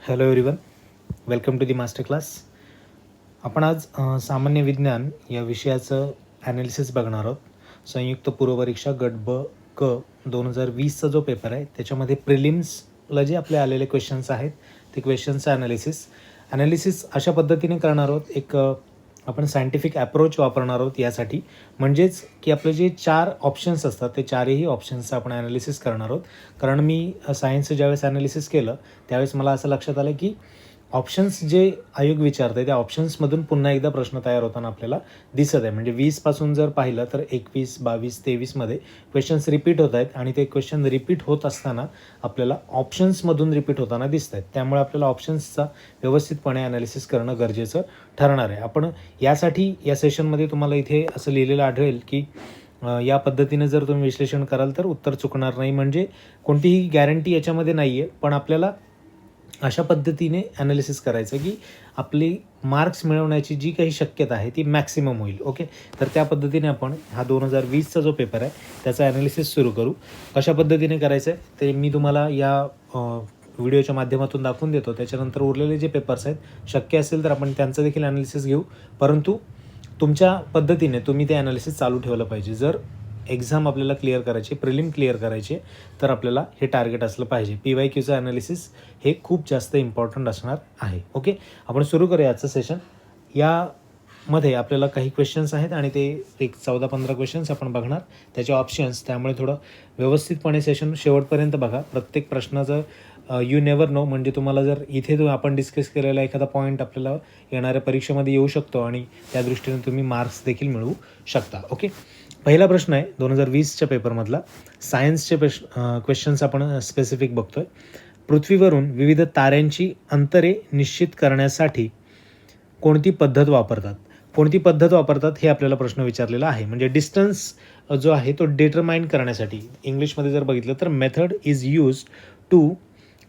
Hello everyone, welcome to the master class. आपण आज सामान्य विज्ञान या विषयाचं ॲनालिसिस बघणार आहोत. संयुक्त पूर्व परीक्षा गट ब क 2020चा जो पेपर आहे त्याच्यामध्ये प्रिलिम्सला जे आपले आलेले क्वेश्चन्स आहेत ते क्वेश्चन्सचं ॲनालिसिस अशा पद्धतीने करणार आहोत. एक आपण सायंटिफिक ॲप्रोच वापरणार आहोत यासाठी, म्हणजेच की आपले जे 4 ऑप्शन्स असतात ते चारही ऑप्शन्सचं आपण ॲनालिसिस करणार आहोत. कारण मी सायन्सचं ज्यावेळेस ॲनालिसिस केलं त्यावेळेस मला असं लक्षात आलं की ऑप्शन्स जे आयोग विचारतं आहे त्या ऑप्शन्समधून पुन्हा एकदा प्रश्न तयार होताना आपल्याला दिसत आहे. म्हणजे 20पासून जर पाहिलं तर 21, 22, 23मध्ये क्वेश्चन्स रिपीट होत आहेत आणि ते क्वेश्चन रिपीट होत असताना आपल्याला ऑप्शन्समधून रिपीट होताना दिसत आहेत. त्यामुळे आपल्याला ऑप्शन्सचा व्यवस्थितपणे ॲनालिसिस करणं गरजेचं ठरणार आहे. आपण यासाठी या सेशनमध्ये तुम्हाला इथे असं लिहिलेलं आढळेल की या पद्धतीने जर तुम्ही विश्लेषण कराल तर उत्तर चुकणार नाही. म्हणजे कोणतीही गॅरंटी याच्यामध्ये नाही आहे, पण आपल्याला अशा पद्धतीने ॲनालिसिस करायचं की आपली मार्क्स मिळवण्याची जी काही शक्यता आहे ती मॅक्सिमम होईल. ओके, तर त्या पद्धतीने आपण हा 2020चा जो पेपर आहे त्याचा ॲनालिसिस सुरू करू. कशा पद्धतीने करायचं आहे ते मी तुम्हाला या व्हिडिओच्या माध्यमातून दाखवून देतो. त्याच्यानंतर उरलेले जे पेपर्स आहेत शक्य असेल तर आपण त्यांचं देखील ॲनालिसिस घेऊ, परंतु तुमच्या पद्धतीने तुम्ही ते ॲनालिसिस चालू ठेवलं पाहिजे. जर एक्झाम आपल्याला क्लिअर करायची, प्रिलिम क्लिअर करायचे, तर आपल्याला हे टार्गेट असलं पाहिजे. PYQचं ॲनालिसिस हे खूप जास्त इम्पॉर्टंट असणार आहे. ओके, आपण सुरू करूया आजचं सेशन. यामध्ये आपल्याला काही क्वेश्चन्स आहेत आणि ते एक 14-15 क्वेश्चन्स आपण बघणार, त्याचे ऑप्शन्स. त्यामुळे थोडं व्यवस्थितपणे सेशन शेवटपर्यंत बघा. प्रत्येक प्रश्नाचं यू नेवर नो, म्हणजे तुम्हाला जर इथे आपण डिस्कस केलेला एखादा पॉईंट आपल्याला येणाऱ्या परीक्षेमध्ये येऊ शकतो आणि त्या दृष्टीने तुम्ही मार्क्स देखील मिळवू शकता. ओके, पहिला प्रश्न आहे 2020च्या पेपरमधला. सायन्सचे क्वेश्चन्स आपण स्पेसिफिक बघतोय. पृथ्वीवरून विविध ताऱ्यांची अंतरे निश्चित करण्यासाठी कोणती पद्धत वापरतात हे आपल्याला प्रश्न विचारलेला आहे. म्हणजे डिस्टन्स जो आहे तो डिटरमाइन करण्यासाठी इंग्लिशमध्ये जर बघितलं तर method is used to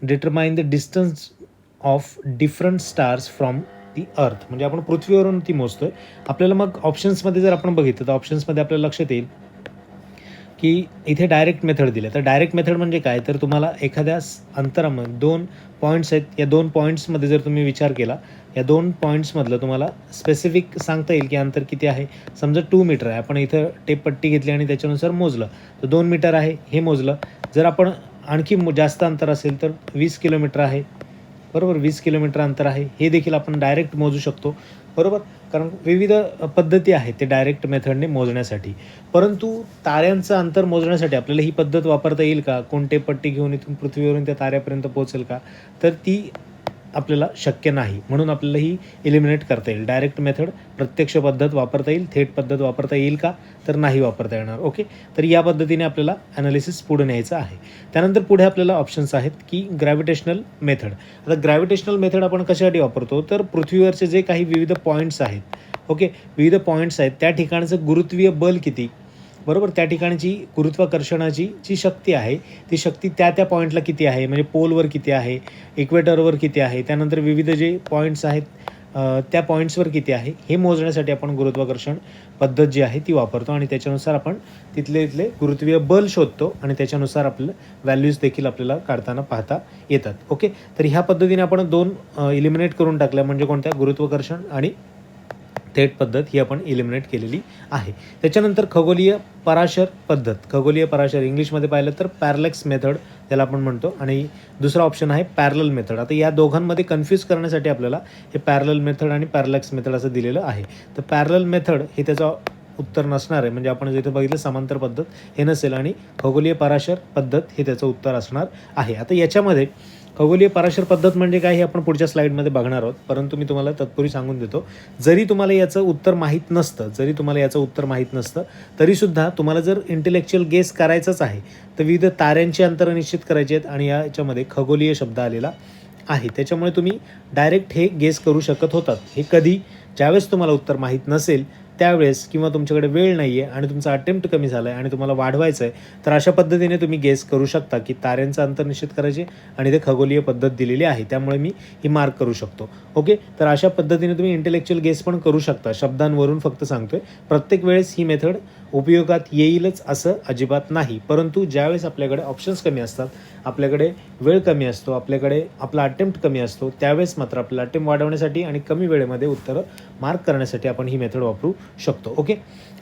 determine the distance of different stars from the earth. म्हणजे आपण पृथ्वीवरून ती मोजतोय. आपल्याला मग ऑप्शन्समध्ये जर आपण बघितलं तर ऑप्शन्समध्ये आपल्याला लक्षात येईल की इथे डायरेक्ट मेथड दिले. तर डायरेक्ट मेथड म्हणजे काय, तर तुम्हाला एखाद्या अंतरामध्ये 2 पॉईंट्स आहेत, या 2 पॉईंट्समध्ये जर तुम्ही विचार केला, या 2 पॉईंट्समधलं तुम्हाला स्पेसिफिक सांगता येईल की अंतर किती आहे. समजा 2 मीटर आहे, आपण इथं टेप पट्टी घेतली आणि त्याच्यानुसार मोजलं तर 2 मीटर आहे हे मोजलं. जर आपण आणखी जास्त अंतर असेल तर 20 किलोमीटर आहे, बरोबर, 20 किलोमीटर अंतर आहे, हे देखील आपण डायरेक्ट मोजू शकतो, बरोबर. कारण विविध पद्धती आहेत ते डायरेक्ट मेथडने मोजण्यासाठी. परंतु ताऱ्यांचं अंतर मोजण्यासाठी आपल्याला ही पद्धत वापरता येईल का? कोणते पट्टी घेऊन इथून पृथ्वीवरून त्या ताऱ्यापर्यंत पोहोचेल का? तर ती आपल्याला शक्य नाही. म्हणून आपल्याला ही एलिमिनेट करता येईल. डायरेक्ट मेथड, प्रत्यक्ष पद्धत वापरता येईल, थेट पद्धत वापरता येईल का? तर नाही वापरता येणार. ओके, तर या पद्धतीने आपल्याला ॲनालिसिस पुढे न्यायचं आहे. त्यानंतर पुढे आपल्याला ऑप्शन्स आहेत की ग्रॅव्हिटेशनल मेथड. आता ग्रॅव्हिटेशनल मेथड आपण कशासाठी वापरतो, तर पृथ्वीवरचे जे काही विविध पॉईंट्स आहेत, ओके, विविध पॉईंट्स आहेत त्या ठिकाणचं गुरुत्वीय बल किती, बरोबर, त्या ठिकाणची गुरुत्वाकर्षणाची जी शक्ती आहे ती शक्ती त्या पॉईंटला किती आहे, म्हणजे पोलवर किती आहे, इक्वेटरवर किती आहे, त्यानंतर विविध जे पॉईंट्स आहेत त्या पॉईंट्सवर किती आहे हे मोजण्यासाठी आपण गुरुत्वाकर्षण पद्धत जी आहे ती वापरतो आणि त्याच्यानुसार आपण तिथले गुरुत्वीय बल शोधतो आणि त्याच्यानुसार आपल्याला व्हॅल्यूज देखील आपल्याला काढताना पाहता येतात. ओके, तर ह्या पद्धतीने आपण 2 इलिमिनेट करून टाकल्या, म्हणजे कोणत्या, गुरुत्वाकर्षण आणि थेट पद्धत ही आपण इलिमिनेट केलेली आहे. त्याच्यानंतर खगोलीय पराशर पद्धत. खगोलीय पराशर इंग्लिशमध्ये पाहिलं तर पॅरलॅक्स मेथड त्याला आपण म्हणतो, आणि दुसरा ऑप्शन आहे पॅरलल मेथड. आता या दोघांमध्ये कन्फ्यूज करण्यासाठी आपल्याला हे पॅरलल मेथड आणि पॅरलॅक्स मेथड असं दिलेलं आहे. तर पॅरलल मेथड हे त्याचं उत्तर नसणार आहे, म्हणजे आपण जिथे बघितलं समांतर पद्धत हे नसेल, आणि खगोलीय पराशर पद्धत हे त्याचं उत्तर असणार आहे. आता याच्यामध्ये खगोलीय पराशर पद्धत म्हणजे काय हे आपण पुढच्या स्लाईडमध्ये बघणार आहोत, परंतु मी तुम्हाला तत्पूर्वी सांगून देतो, जरी तुम्हाला याचं उत्तर माहीत नसतं तरीसुद्धा तुम्हाला जर इंटेलेक्च्युअल गेस करायचंच आहे तर विविध ताऱ्यांची अंतरं निश्चित करायची आहेत आणि याच्यामध्ये खगोलीय शब्द आलेला आहे. त्याच्यामुळे तुम्ही डायरेक्ट हे गेस करू शकत होतात. हे कधी, ज्यावेळेस तुम्हाला उत्तर माहीत नसेल त्यावेळेस, किंवा तुमच्याकडे वेळ नाही आहे आणि तुमचा अटेम्प्ट कमी झाला आहे आणि तुम्हाला वाढवायचं आहे, तर अशा पद्धतीने तुम्ही गेस करू शकता की ताऱ्यांचं अंतर निश्चित करायचे आणि ते खगोलीय पद्धत दिलेली आहे, त्यामुळे मी ही मार्क करू शकतो. ओके, तर अशा पद्धतीने तुम्ही इंटेलेक्च्युअल गेस पण करू शकता. शब्दांवरून फक्त सांगतोय, प्रत्येक वेळेस ही मेथड उपयोगात येईलच असं अजिबात नाही, परंतु ज्यावेळेस आपल्याकडे ऑप्शन्स कमी असतात, आपल्याकडे वेळ कमी असतो, आपल्याकडे आपला अटेम्प्ट कमी असतो, त्यावेळेस मात्र आपला अटेम्प्ट वाढवण्यासाठी आणि कमी वेळेमध्ये उत्तरं मार्क करण्यासाठी आपण ही मेथड वापरू शकतो. ओके,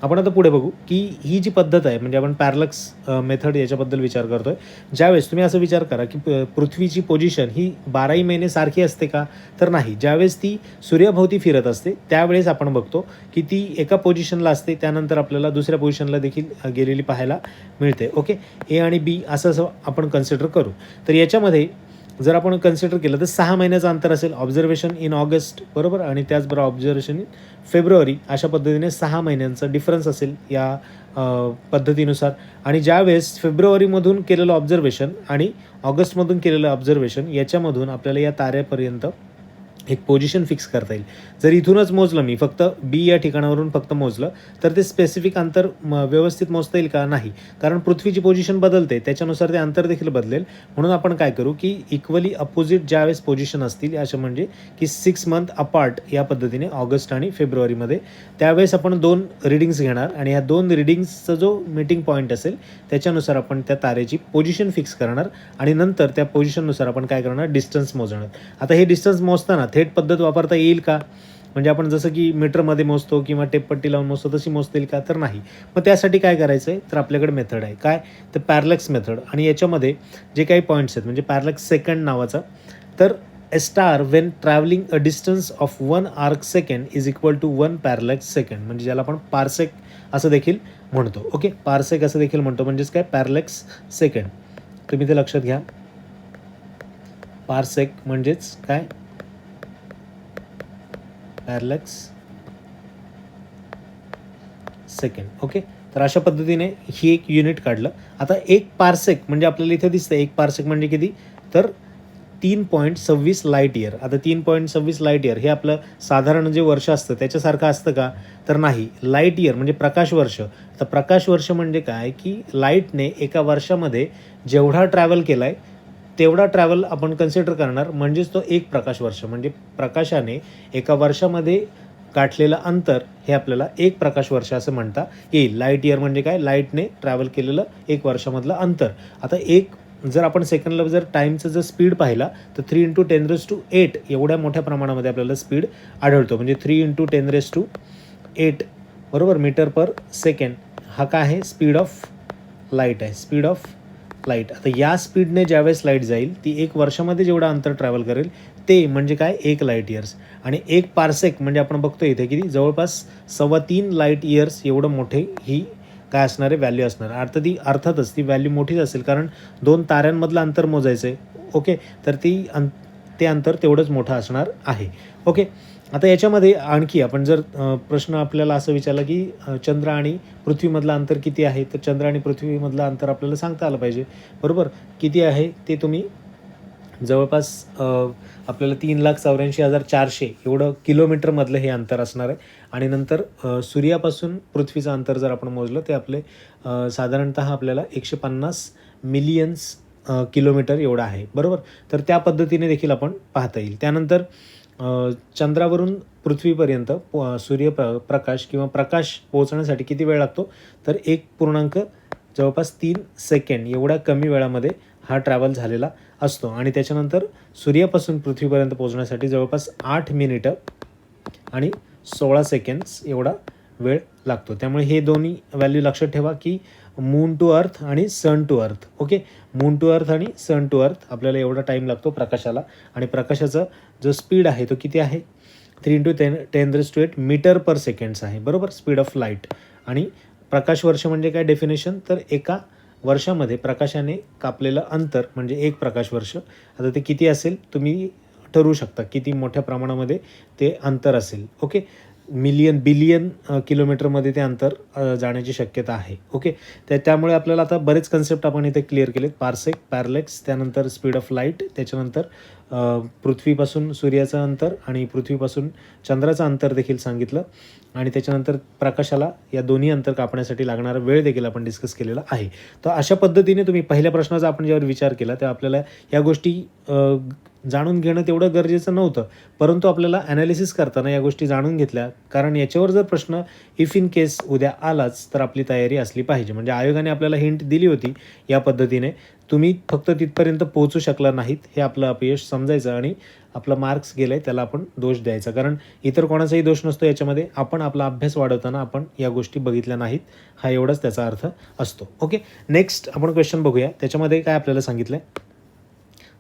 आपण आता पुढे बघू की ही जी पद्धत आहे, म्हणजे आपण पॅरलक्स मेथड याच्याबद्दल विचार करतो आहे. ज्यावेळेस तुम्ही असं विचार करा की पृथ्वीची पोझिशन ही 12ही महिने सारखी असते का, तर नाही. ज्यावेळेस ती सूर्याभोवती फिरत असते त्यावेळेस आपण बघतो की ती एका पोझिशनला असते, त्यानंतर आपल्याला दुसऱ्या पोझिशनला देखील गेलेली पाहायला मिळते. ओके, ए आणि बी असं आपण कन्सिडर करू. तर याच्यामध्ये जर आपण कन्सिडर केलं तर 6 महिन्याचं अंतर असेल. ऑब्झर्वेशन इन ऑगस्ट, बरोबर, आणि त्याचबरोबर ऑब्झर्वेशन इन फेब्रुवारी, अशा पद्धतीने 6 महिन्यांचा डिफरन्स असेल या पद्धतीनुसार. आणि ज्यावेळेस फेब्रुवारीमधून केलेलं ऑब्झर्वेशन आणि ऑगस्टमधून केलेलं ऑब्झर्वेशन याच्यामधून आपल्याला या ताऱ्यापर्यंत एक पोझिशन फिक्स करता येईल. जर इथूनच मोजलं मी, फक्त बी या ठिकाणावरून फक्त मोजलं, तर ते स्पेसिफिक अंतर व्यवस्थित मोजता येईल का, नाही. कारण पृथ्वीची पोझिशन बदलते, त्याच्यानुसार ते अंतर देखील बदलेल. म्हणून आपण काय करू की इक्वली अपोजिट ज्यावेळेस पोझिशन असतील, अशा म्हणजे की 6 मंथ अपार्ट या पद्धतीने ऑगस्ट आणि फेब्रुवारीमध्ये, त्यावेळेस आपण 2 रिडिंग्स घेणार आणि ह्या 2 रिडिंग्सचा जो मीटिंग पॉईंट असेल त्याच्यानुसार आपण त्या तारेची पोझिशन फिक्स करणार आणि नंतर त्या पोझिशननुसार आपण काय करणार, डिस्टन्स मोजणार. आता हे डिस्टन्स मोजताना थेट पद्धत वापरता येईल का, म्हणजे आपण जसं की मीटरमध्ये मोजतो किंवा टेपपट्टी लावून मोजतो तशी मोजता येईल का, तर नाही. मग त्यासाठी काय करायचं आहे, तर आपल्याकडे मेथड आहे काय, तर पॅरलक्स मेथड. आणि याच्यामध्ये जे काही पॉईंट्स आहेत, म्हणजे पॅरलक्स सेकंड नावाचा, तर a star when travelling a distance of 1 arc second is equal to 1 parallax second, म्हणजे ज्याला आपण पारसेक असं देखील म्हणतो. ओके, पारसेक असं देखील म्हणतो, म्हणजेच काय, पॅरलक्स सेकंड. तुम्ही ते लक्षात घ्या. पारसेक म्हणजेच काय, पॅरलक्स सेकंड. ओके, तर अशा पद्धतीने ही एक युनिट काढलं. आता 1 पारसेक म्हणजे आपल्याला इथे दिसतं 1 पारसेक म्हणजे किती, तर 3.26 लाईट इयर. आता 3.26 लाईट इयर हे आपलं साधारण जे वर्ष असतं त्याच्यासारखं असतं का, तर नाही. लाईट इयर म्हणजे प्रकाश वर्ष. तर प्रकाश वर्ष म्हणजे काय, की लाईटने एका वर्षामध्ये जेवढा ट्रॅव्हल केला आहे तेवढा ट्रॅव्हल आपण कन्सिडर करणार, म्हणजेच तो 1 प्रकाश वर्ष. म्हणजे प्रकाशाने एका वर्षामध्ये गाठलेलं अंतर हे आपल्याला 1 प्रकाश वर्ष असं म्हणता येईल. लाईट इयर म्हणजे काय, लाईटने ट्रॅव्हल केलेलं 1 वर्षामधलं अंतर. आता जर आपण सेकंडला जर टाईमचं जर स्पीड पाहिला तर 3 × 10⁸ एवढ्या मोठ्या प्रमाणामध्ये आपल्याला स्पीड आढळतो. म्हणजे 3 × 10⁸, बरोबर, मीटर पर सेकंड. हा काय आहे, स्पीड ऑफ लाईट आहे, स्पीड ऑफ लाईट. आता या स्पीडने ज्यावेळेस लाईट जाईल ती 1 वर्षामध्ये जेवढं अंतर ट्रॅव्हल करेल ते म्हणजे काय, 1 लाईट इयर्स. आणि 1 पारसेक म्हणजे आपण बघतो इथे किती, जवळपास 3.25 लाईट इयर्स एवढं मोठे ही काय असणार आहे, व्हॅल्यू असणार. अर्थातच ती व्हॅल्यू मोठीच असेल, कारण 2 ताऱ्यांमधलं अंतर मोजायचं आहे. ओके, तर ते अंतर तेवढंच मोठं असणार आहे. ओके, आता याच्यामध्ये आणखी आपण जर प्रश्न आपल्याला असं विचारला की चंद्र आणि पृथ्वीमधलं अंतर किती आहे, तर चंद्र आणि पृथ्वीमधलं अंतर आपल्याला सांगता आलं पाहिजे, बरोबर. किती आहे ते तुम्ही जवळपास आपल्याला 3,84,400 एवढं किलोमीटरमधलं हे अंतर असणार आहे. आणि नंतर सूर्यापासून पृथ्वीचं अंतर जर आपण मोजलं ते आपले साधारणतः आपल्याला 150 मिलियन्स किलोमीटर एवढं आहे, बरोबर. तर त्या पद्धतीने देखील आपण पाहता येईल. त्यानंतर चंद्रावरून पृथ्वीपर्यंत प्रकाश किंवा प्रकाश पोहोचण्यासाठी किती वेळ लागतो, तर 1 जवळपास 3 सेकंड एवढ्या कमी वेळामध्ये हा ट्रॅव्हल झालेला असतो. आणि त्याच्यानंतर सूर्यापासून पृथ्वीपर्यंत पोहोचण्यासाठी जवळपास 8 मिनिटं आणि 16 सेकंड्स एवढा वेळ लागतो. त्यामुळे हे दोन्ही व्हॅल्यू लक्षात ठेवा की मून टू अर्थ आणि sun to earth. Okay, moon to earth आणि सन टू अर्थ आपल्याला एवढा टाईम लागतो प्रकाशाला. आणि प्रकाशाचा जो स्पीड आहे तो किती आहे, 3 × 10⁸ मीटर पर सेकंड्स आहे, बरोबर, स्पीड ऑफ लाईट. आणि प्रकाश वर्ष म्हणजे काय डेफिनेशन, तर एका वर्षामध्ये प्रकाशाने कापलेलं अंतर म्हणजे 1 प्रकाश वर्ष. आता ते किती असेल तुम्ही ठरवू शकता, किती मोठ्या प्रमाणामध्ये ते अंतर असेल. ओके, मिलियन बिलियन किलोमीटरमध्ये ते अंतर जाण्याची शक्यता आहे. ओके, त्यामुळे आपल्याला आता बरेच कन्सेप्ट आपण इथे क्लिअर केलेत. पारसेक, पॅरलॅक्स, त्यानंतर स्पीड ऑफ लाईट, त्याच्यानंतर पृथ्वीपासून सूर्याचं अंतर आणि पृथ्वीपासून चंद्राचं अंतर देखील सांगितलं. आणि त्याच्यानंतर प्रकाशाला या दोन्ही अंतर कापण्यासाठी लागणारा वेळ देखील आपण डिस्कस केलेला आहे. तर अशा पद्धतीने तुम्ही पहिल्या प्रश्नाचा आपण ज्यावर विचार केला तेव्हा आपल्याला या गोष्टी जाणून घेणं तेवढं गरजेचं नव्हतं, परंतु आपल्याला ॲनालिसिस करताना या गोष्टी जाणून घेतल्या, कारण याच्यावर जर प्रश्न इफ इन केस उद्या आलाच तर आपली तयारी असली पाहिजे. म्हणजे आयोगाने आपल्याला हिंट दिली होती या पद्धतीने, तुम्ही फक्त तिथपर्यंत पोहोचू शकला नाहीत, हे आपलं अपयश समजायचं आणि आपला मार्क्स गेलाय त्याला आपण दोष द्यायचा, कारण इतर कोणाचाही दोष नसतो याच्यामध्ये. आपण आपला अभ्यास वाढवताना आपण या गोष्टी बघितल्या नाहीत, हा एवढाच त्याचा अर्थ असतो. ओके, नेक्स्ट आपण क्वेश्चन बघूया. त्याच्यामध्ये काय आपल्याला सांगितलं आहे,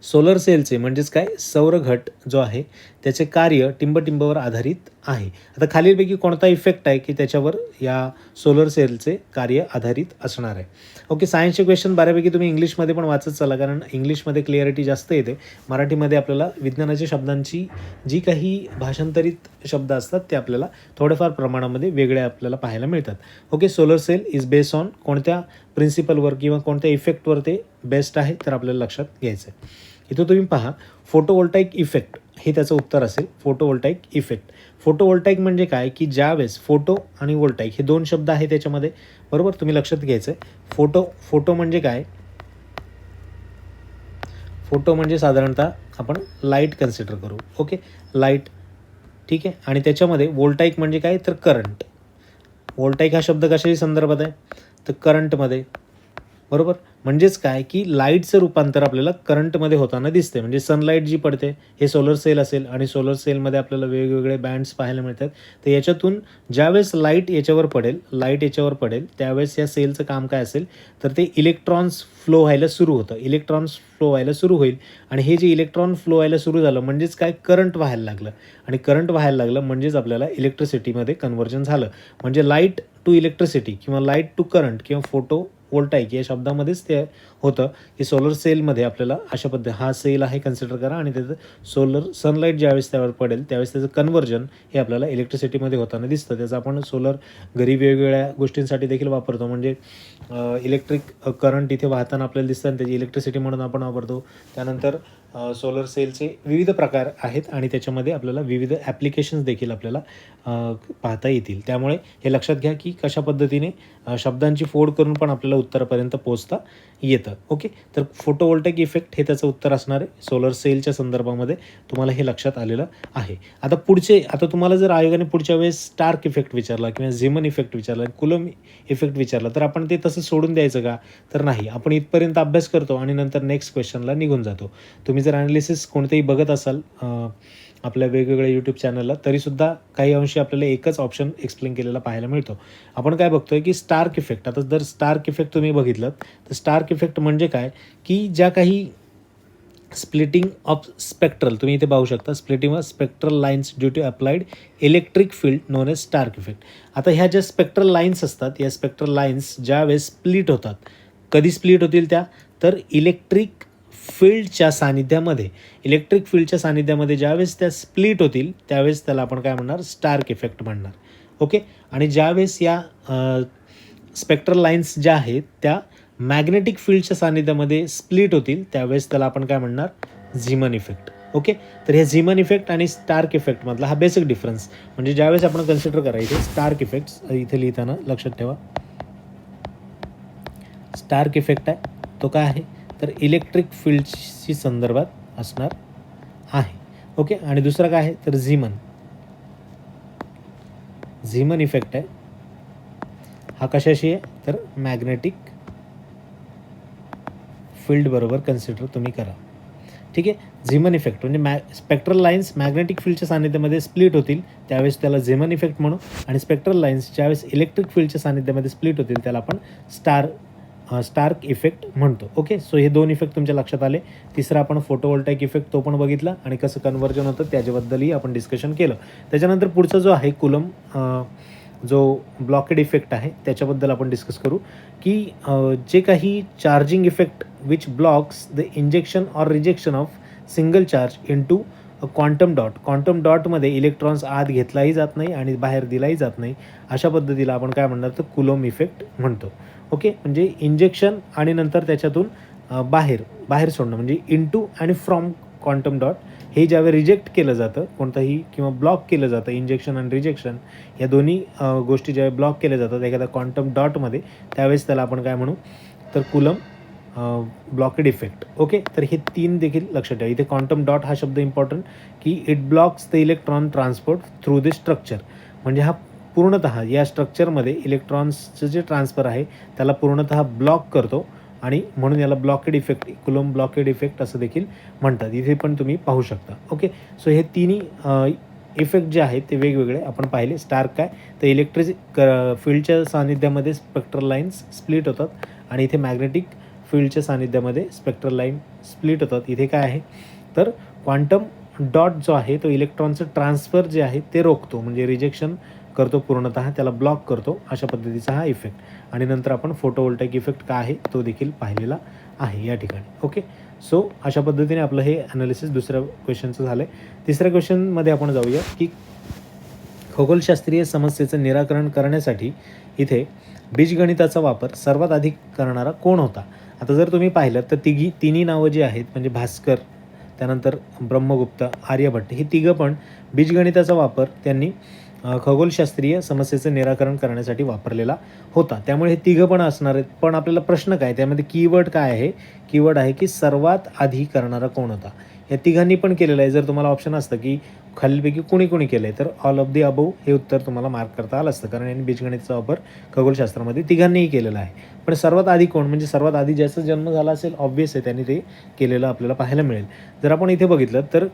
सोलर सेलचे म्हणजेच काय, सौरघट जो आहे त्याचे कार्य टिंबटिंबवर आधारित आहे. आता खालीलपैकी कोणता इफेक्ट आहे की त्याच्यावर या सोलर सेलचे कार्य आधारित असणार आहे. ओके, सायन्सचे क्वेश्चन बऱ्यापैकी तुम्ही इंग्लिशमध्ये पण वाचत चला, कारण इंग्लिशमध्ये क्लिअरिटी जास्त येते. मराठीमध्ये आपल्याला विज्ञानाच्या शब्दांची जी काही भाषांतरित शब्द असतात ते आपल्याला थोड्याफार प्रमाणामध्ये वेगळे आपल्याला पाहायला मिळतात. Okay, solar cell is based on कोणत्या प्रिन्सिपलवर किंवा कोणत्या इफेक्टवर ते बेस्ट आहे तर आपल्याला लक्षात घ्यायचं आहे. इथं तुम्ही पहा, फोटोवोल्टाईक इफेक्ट हे त्याचं उत्तर असेल. फोटोवोल्टाईक इफेक्ट, फोटोवोल्टाईक म्हणजे काय की ज्यावेळेस फोटो आणि वोल्टाईक हे दोन शब्द आहे त्याच्यामध्ये, बरोबर, तुम्ही लक्षात घ्यायचं आहे. फोटो म्हणजे काय, फोटो म्हणजे साधारणतः आपण लाईट कन्सिडर करू. ओके, लाईट, ठीक आहे. आणि त्याच्यामध्ये वोल्टाईक म्हणजे काय तर करंट. वोल्टाईक हा शब्द कशाही संदर्भात आहे तर करंटमध्ये, बरोबर. म्हणजेच काय की लाईटचं रूपांतर आपल्याला करंटमध्ये होताना दिसते. म्हणजे सनलाईट जी पडते हे सोलर सेल असेल आणि सोलर सेलमध्ये आपल्याला वेगवेगळे बँड्स पाहायला मिळतात. तर याच्यातून ज्यावेळेस लाईट याच्यावर पडेल त्यावेळेस या सेलचं काम काय असेल तर ते इलेक्ट्रॉन्स फ्लो व्हायला सुरू होतं. इलेक्ट्रॉन्स फ्लो व्हायला सुरू होईल आणि हे जे इलेक्ट्रॉन फ्लो व्हायला सुरू झालं म्हणजेच काय, करंट व्हायला लागलं. आणि करंट व्हायला लागलं म्हणजेच आपल्याला इलेक्ट्रिसिटीमध्ये कन्व्हर्जन झालं. म्हणजे लाईट टू इलेक्ट्रिसिटी किंवा लाईट टू करंट किंवा फोटो वोल्टाईक या शब्दामध्येच ते होतं की सोलर सेलमध्ये आपल्याला अशा हा सेल आहे कन्सिडर करा आणि त्याचं सनलाईट ज्यावेळेस त्यावर पडेल त्यावेळेस त्याचं कन्व्हर्जन हे आपल्याला इलेक्ट्रिसिटीमध्ये होताना दिसतं. त्याचं आपण सोलर घरी वेगवेगळ्या गोष्टींसाठी देखील वापरतो. म्हणजे इलेक्ट्रिक करंट इथे वाहताना आपल्याला दिसतं आणि त्याची इलेक्ट्रिसिटी म्हणून आपण वापरतो. त्यानंतर सोलर सेलचे विविध प्रकार आहेत आणि त्याच्यामध्ये आपल्याला विविध ॲप्लिकेशन्स देखील आपल्याला पाहता येतील. त्यामुळे हे लक्षात घ्या की कशा पद्धतीने शब्दांची फोड करून पण आपल्याला उत्तरापर्यंत पोहोचता येतं. ओके, तर फोटोवोल्टाईक इफेक्ट हे त्याचं उत्तर असणार आहे. सोलर सेलच्या संदर्भामध्ये तुम्हाला हे लक्षात आलेलं आहे. आता तुम्हाला जर आयोगाने पुढच्या वेळेस स्टार्क इफेक्ट विचारला किंवा झिमन इफेक्ट विचारला, कुलम इफेक्ट विचारला तर आपण ते तसं सोडून द्यायचं का तर नाही. आपण इथपर्यंत अभ्यास करतो आणि नंतर नेक्स्ट क्वेश्चनला निघून जातो. तुम्ही जर ॲनालिसिस कोणतेही बघत असाल आपल्या वेगवेगळ्या यूट्यूब चॅनलला तरीसुद्धा काही अंशी आपल्याला एकच ऑप्शन एक्सप्लेन केलेला पाहायला मिळतो. आपण काय बघतोय की स्टार्क इफेक्ट. आता जर स्टार्क इफेक्ट तुम्ही बघितलं तर स्टार्क इफेक्ट म्हणजे काय की ज्या काही स्प्लिटिंग ऑफ स्पेक्ट्रल, तुम्ही इथे पाहू शकता, splitting of spectral lines due to applied electric field known as Stark effect. आता ह्या ज्या स्पेक्ट्रल लाईन्स असतात या स्पेक्ट्रल लाईन्स ज्यावेळेस स्प्लिट होतात, कधी स्प्लिट होतील त्या तर इलेक्ट्रिक फील्डच्या सानिध्यामध्ये ज्यावेळेस त्या स्प्लिट होतील त्यावेळेस त्याला आपण काय म्हणणार, स्टार्क इफेक्ट म्हणणार. ओके, आणि ज्यावेळेस या स्पेक्ट्रल लाईन्स ज्या आहेत त्या मॅग्नेटिक फील्डच्या सानिध्यामध्ये स्प्लिट होतील त्यावेळेस त्याला आपण काय म्हणणार, झिमन इफेक्ट. ओके, तर हे झिमन इफेक्ट आणि स्टार्क इफेक्टमधला हा बेसिक डिफरन्स. म्हणजे ज्यावेळेस आपण कन्सिडर करायचे स्टार्क इफेक्ट, इथे लिहिताना लक्षात ठेवा स्टार्क इफेक्ट आहे तो काय आहे तर इलेक्ट्रिक फील्डशी संदर्भात असणार आहे. ओके, आणि दुसरा काय आहे तर झिमन इफेक्ट आहे. हा कशाशी आहे तर मॅग्नेटिक फील्ड बरोबर कन्सिडर तुम्ही करा. ठीक आहे, झिमन इफेक्ट म्हणजे स्पेक्ट्रल लाईन्स मॅग्नेटिक फील्डच्या सानिध्यामध्ये स्प्लिट होतील त्यावेळेस त्याला झिमन इफेक्ट म्हणू, आणि स्पेक्ट्रल लाईन्स ज्यावेळेस इलेक्ट्रिक फील्डच्या सानिध्यामध्ये स्प्लिट होतील त्याला आपण स्टार्क इफेक्ट म्हणतो. ओके, सो हे दोन इफेक्ट तुमच्या लक्षात आले. तिसरा आपण फोटोवोल्टाईक इफेक्ट तो पण बघितला आणि कसं कन्व्हर्जन होतं त्याच्याबद्दलही आपण डिस्कशन केलं. त्याच्यानंतर पुढचा जो आहे कुलम जो ब्लॉकेड इफेक्ट आहे त्याच्याबद्दल आपण डिस्कस करू की जे काही charging effect which blocks the injection or rejection of single charge into quantum डॉटमध्ये इलेक्ट्रॉन्स आत घेतलाही जात नाही आणि बाहेर दिलाही जात नाही, अशा पद्धतीला आपण काय म्हणणार तर कुलम इफेक्ट म्हणतो. ओके, म्हणजे इंजेक्शन आणि नंतर त्याच्यातून बाहेर सोडणं म्हणजे इनटू आणि फ्रॉम क्वांटम डॉट हे ज्यावेळी रिजेक्ट केलं जातं कोणतंही किंवा ब्लॉक केलं जातं, इंजेक्शन आणि रिजेक्शन या दोन्ही गोष्टी ज्यावेळी ब्लॉक केल्या जातात एखाद्या क्वांटम डॉटमध्ये त्यावेळेस त्याला आपण काय म्हणू तर कुलम ब्लॉकेड इफेक्ट. ओके, तर हे 3 देखील लक्षात ठेवा. इथे क्वांटम डॉट हा शब्द इम्पॉर्टंट, की it blocks the electron transport through the structure. म्हणजे हा पूर्णतः या स्ट्रक्चरमध्ये इलेक्ट्रॉन्सचं जे ट्रान्सफर आहे त्याला पूर्णतः ब्लॉक करतो आणि म्हणून याला blockade effect, Coulomb blockade effect असं देखील म्हणतात. इथे पण तुम्ही पाहू शकता. ओके, सो हे तिन्ही इफेक्ट जे आहेत ते वेगवेगळे आपण पाहिले. स्टार्क काय, तर इलेक्ट्रिक फील्डच्या सानिध्यामध्ये स्पेक्ट्रल लाईन्स स्प्लिट होतात आणि इथे मॅग्नेटिक फील्डच्या सानिध्यामध्ये स्पेक्ट्रल लाईन स्प्लिट होतात. इथे काय आहे, तर क्वांटम डॉट जो आहे तो इलेक्ट्रॉनचं ट्रान्सफर जे आहे ते रोखतो, म्हणजे रिजेक्शन करतो, पूर्णतः त्याला ब्लॉक करतो. अशा पद्धतीचा हा इफेक्ट. आणि नंतर आपण फोटोवोल्टाईक इफेक्ट काय आहे तो देखील पाहिलेला आहे या ठिकाणी. ओके, सो अशा पद्धतीने आपलं हे ॲनालिसिस दुसऱ्या क्वेश्चनचं झालं आहे. तिसऱ्या क्वेश्चनमध्ये आपण जाऊया, की खगोलशास्त्रीय समस्येचं निराकरण करण्यासाठी इथे बीजगणिताचा वापर सर्वात अधिक करणारा कोण होता. आता जर तुम्ही पाहिलं तर तिन्ही नावं जी आहेत, म्हणजे भास्कर, त्यानंतर ब्रह्मगुप्त, आर्यभट्ट, ही तिघं पण बीजगणिताचा वापर त्यांनी खगोलशास्त्रीय समस्येचं निराकरण करण्यासाठी वापरलेला होता. त्यामुळे हे तिघं पण असणार आहेत. पण आपल्याला प्रश्न काय, त्यामध्ये कीवर्ड काय आहे, कीवर्ड आहे की सर्वात आधी करणारा कोण होता. या तिघांनी पण केलेलं आहे. जर तुम्हाला ऑप्शन असतं की खालीलपैकी कुणी कुणी केलं आहे, तर ऑल ऑफ दी अबोव हे उत्तर तुम्हाला मार्क करता आलं असतं, कारण यांनी बीजगणिताचा वापर खगोलशास्त्रामध्ये तिघांनीही केलेला आहे. पण सर्वात आधी कोण, म्हणजे सर्वात आधी ज्याचा जन्म झाला असेल, ऑब्व्हियस आहे त्यांनी ते केलेलं आपल्याला पाहायला मिळेल. जर आपण इथे बघितलं तर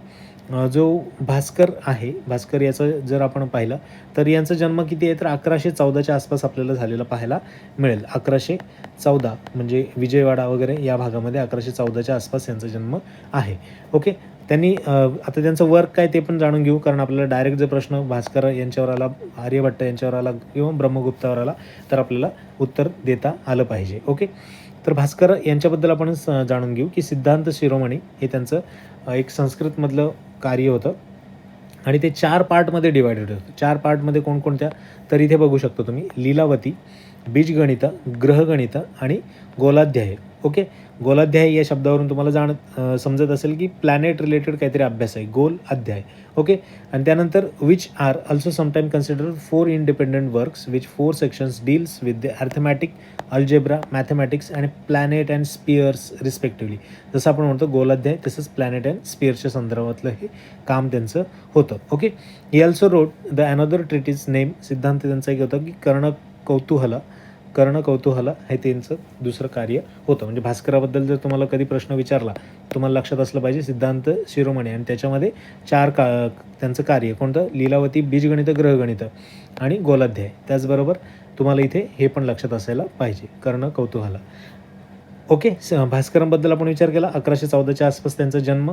जो भास्कर आहे, भास्कर याचं जर आपण पाहिलं तर यांचा जन्म किती आहे, तर 1114च्या आसपास आपल्याला झालेला पाहायला मिळेल. 1114 म्हणजे विजयवाडा वगैरे या भागामध्ये 1114च्या आसपास यांचा जन्म आहे. ओके, त्यांनी आता त्यांचं वर्क काय ते पण जाणून घेऊ, कारण आपल्याला डायरेक्ट जर प्रश्न भास्कर यांच्यावर आला, आर्यभट्ट यांच्यावर आला किंवा ब्रह्मगुप्तावर आला तर आपल्याला उत्तर देता आलं पाहिजे. ओके, तर भास्कर यांच्याबद्दल आपण जाणून घेऊ, की सिद्धांत शिरोमणी हे त्यांचं एक संस्कृतमधलं कार्य होतं आणि ते 4 पार्टमध्ये डिवायडेड होतं. 4 पार्टमध्ये कोणकोणत्या, तर इथे बघू शकतो तुम्ही, लीलावती, बीजगणित, ग्रहगणित आणि गोलाध्याय. ओके, गोलाध्याय या शब्दावरून तुम्हाला समजत असेल की प्लॅनेट रिलेटेड काहीतरी अभ्यास आहे, गोल अध्याय. ओके, आणि त्यानंतर which are also sometime consider 4 independent works which 4 sections deals with the arithmetic, algebra, mathematics and planet and spheres respectively. जसं आपण म्हणतो गोलाध्याय, तसंच प्लॅनेट अँड स्पिअर्सच्या संदर्भातलं हे काम त्यांचं होतं. Okay, he also wrote the another treatises name, सिद्धांत त्यांचा एक होता की कर्ण हे त्यांचं दुसरं कार्य होतं. म्हणजे भास्कराबद्दल जर तुम्हाला कधी प्रश्न विचारला, तुम्हाला लक्षात असलं पाहिजे सिद्धांत शिरोमणी, आणि त्याच्यामध्ये 4 त्यांचं कार्य कोणतं, लीलावती, बीजगणित, ग्रहगणित आणि गोलाध्याय. त्याचबरोबर तुम्हाला इथे हे पण लक्षात असायला पाहिजे, कर्ण कौतूहल. ओके, भास्करांबद्दल आपण विचार केला, 1114च्या आसपास त्यांचा जन्म.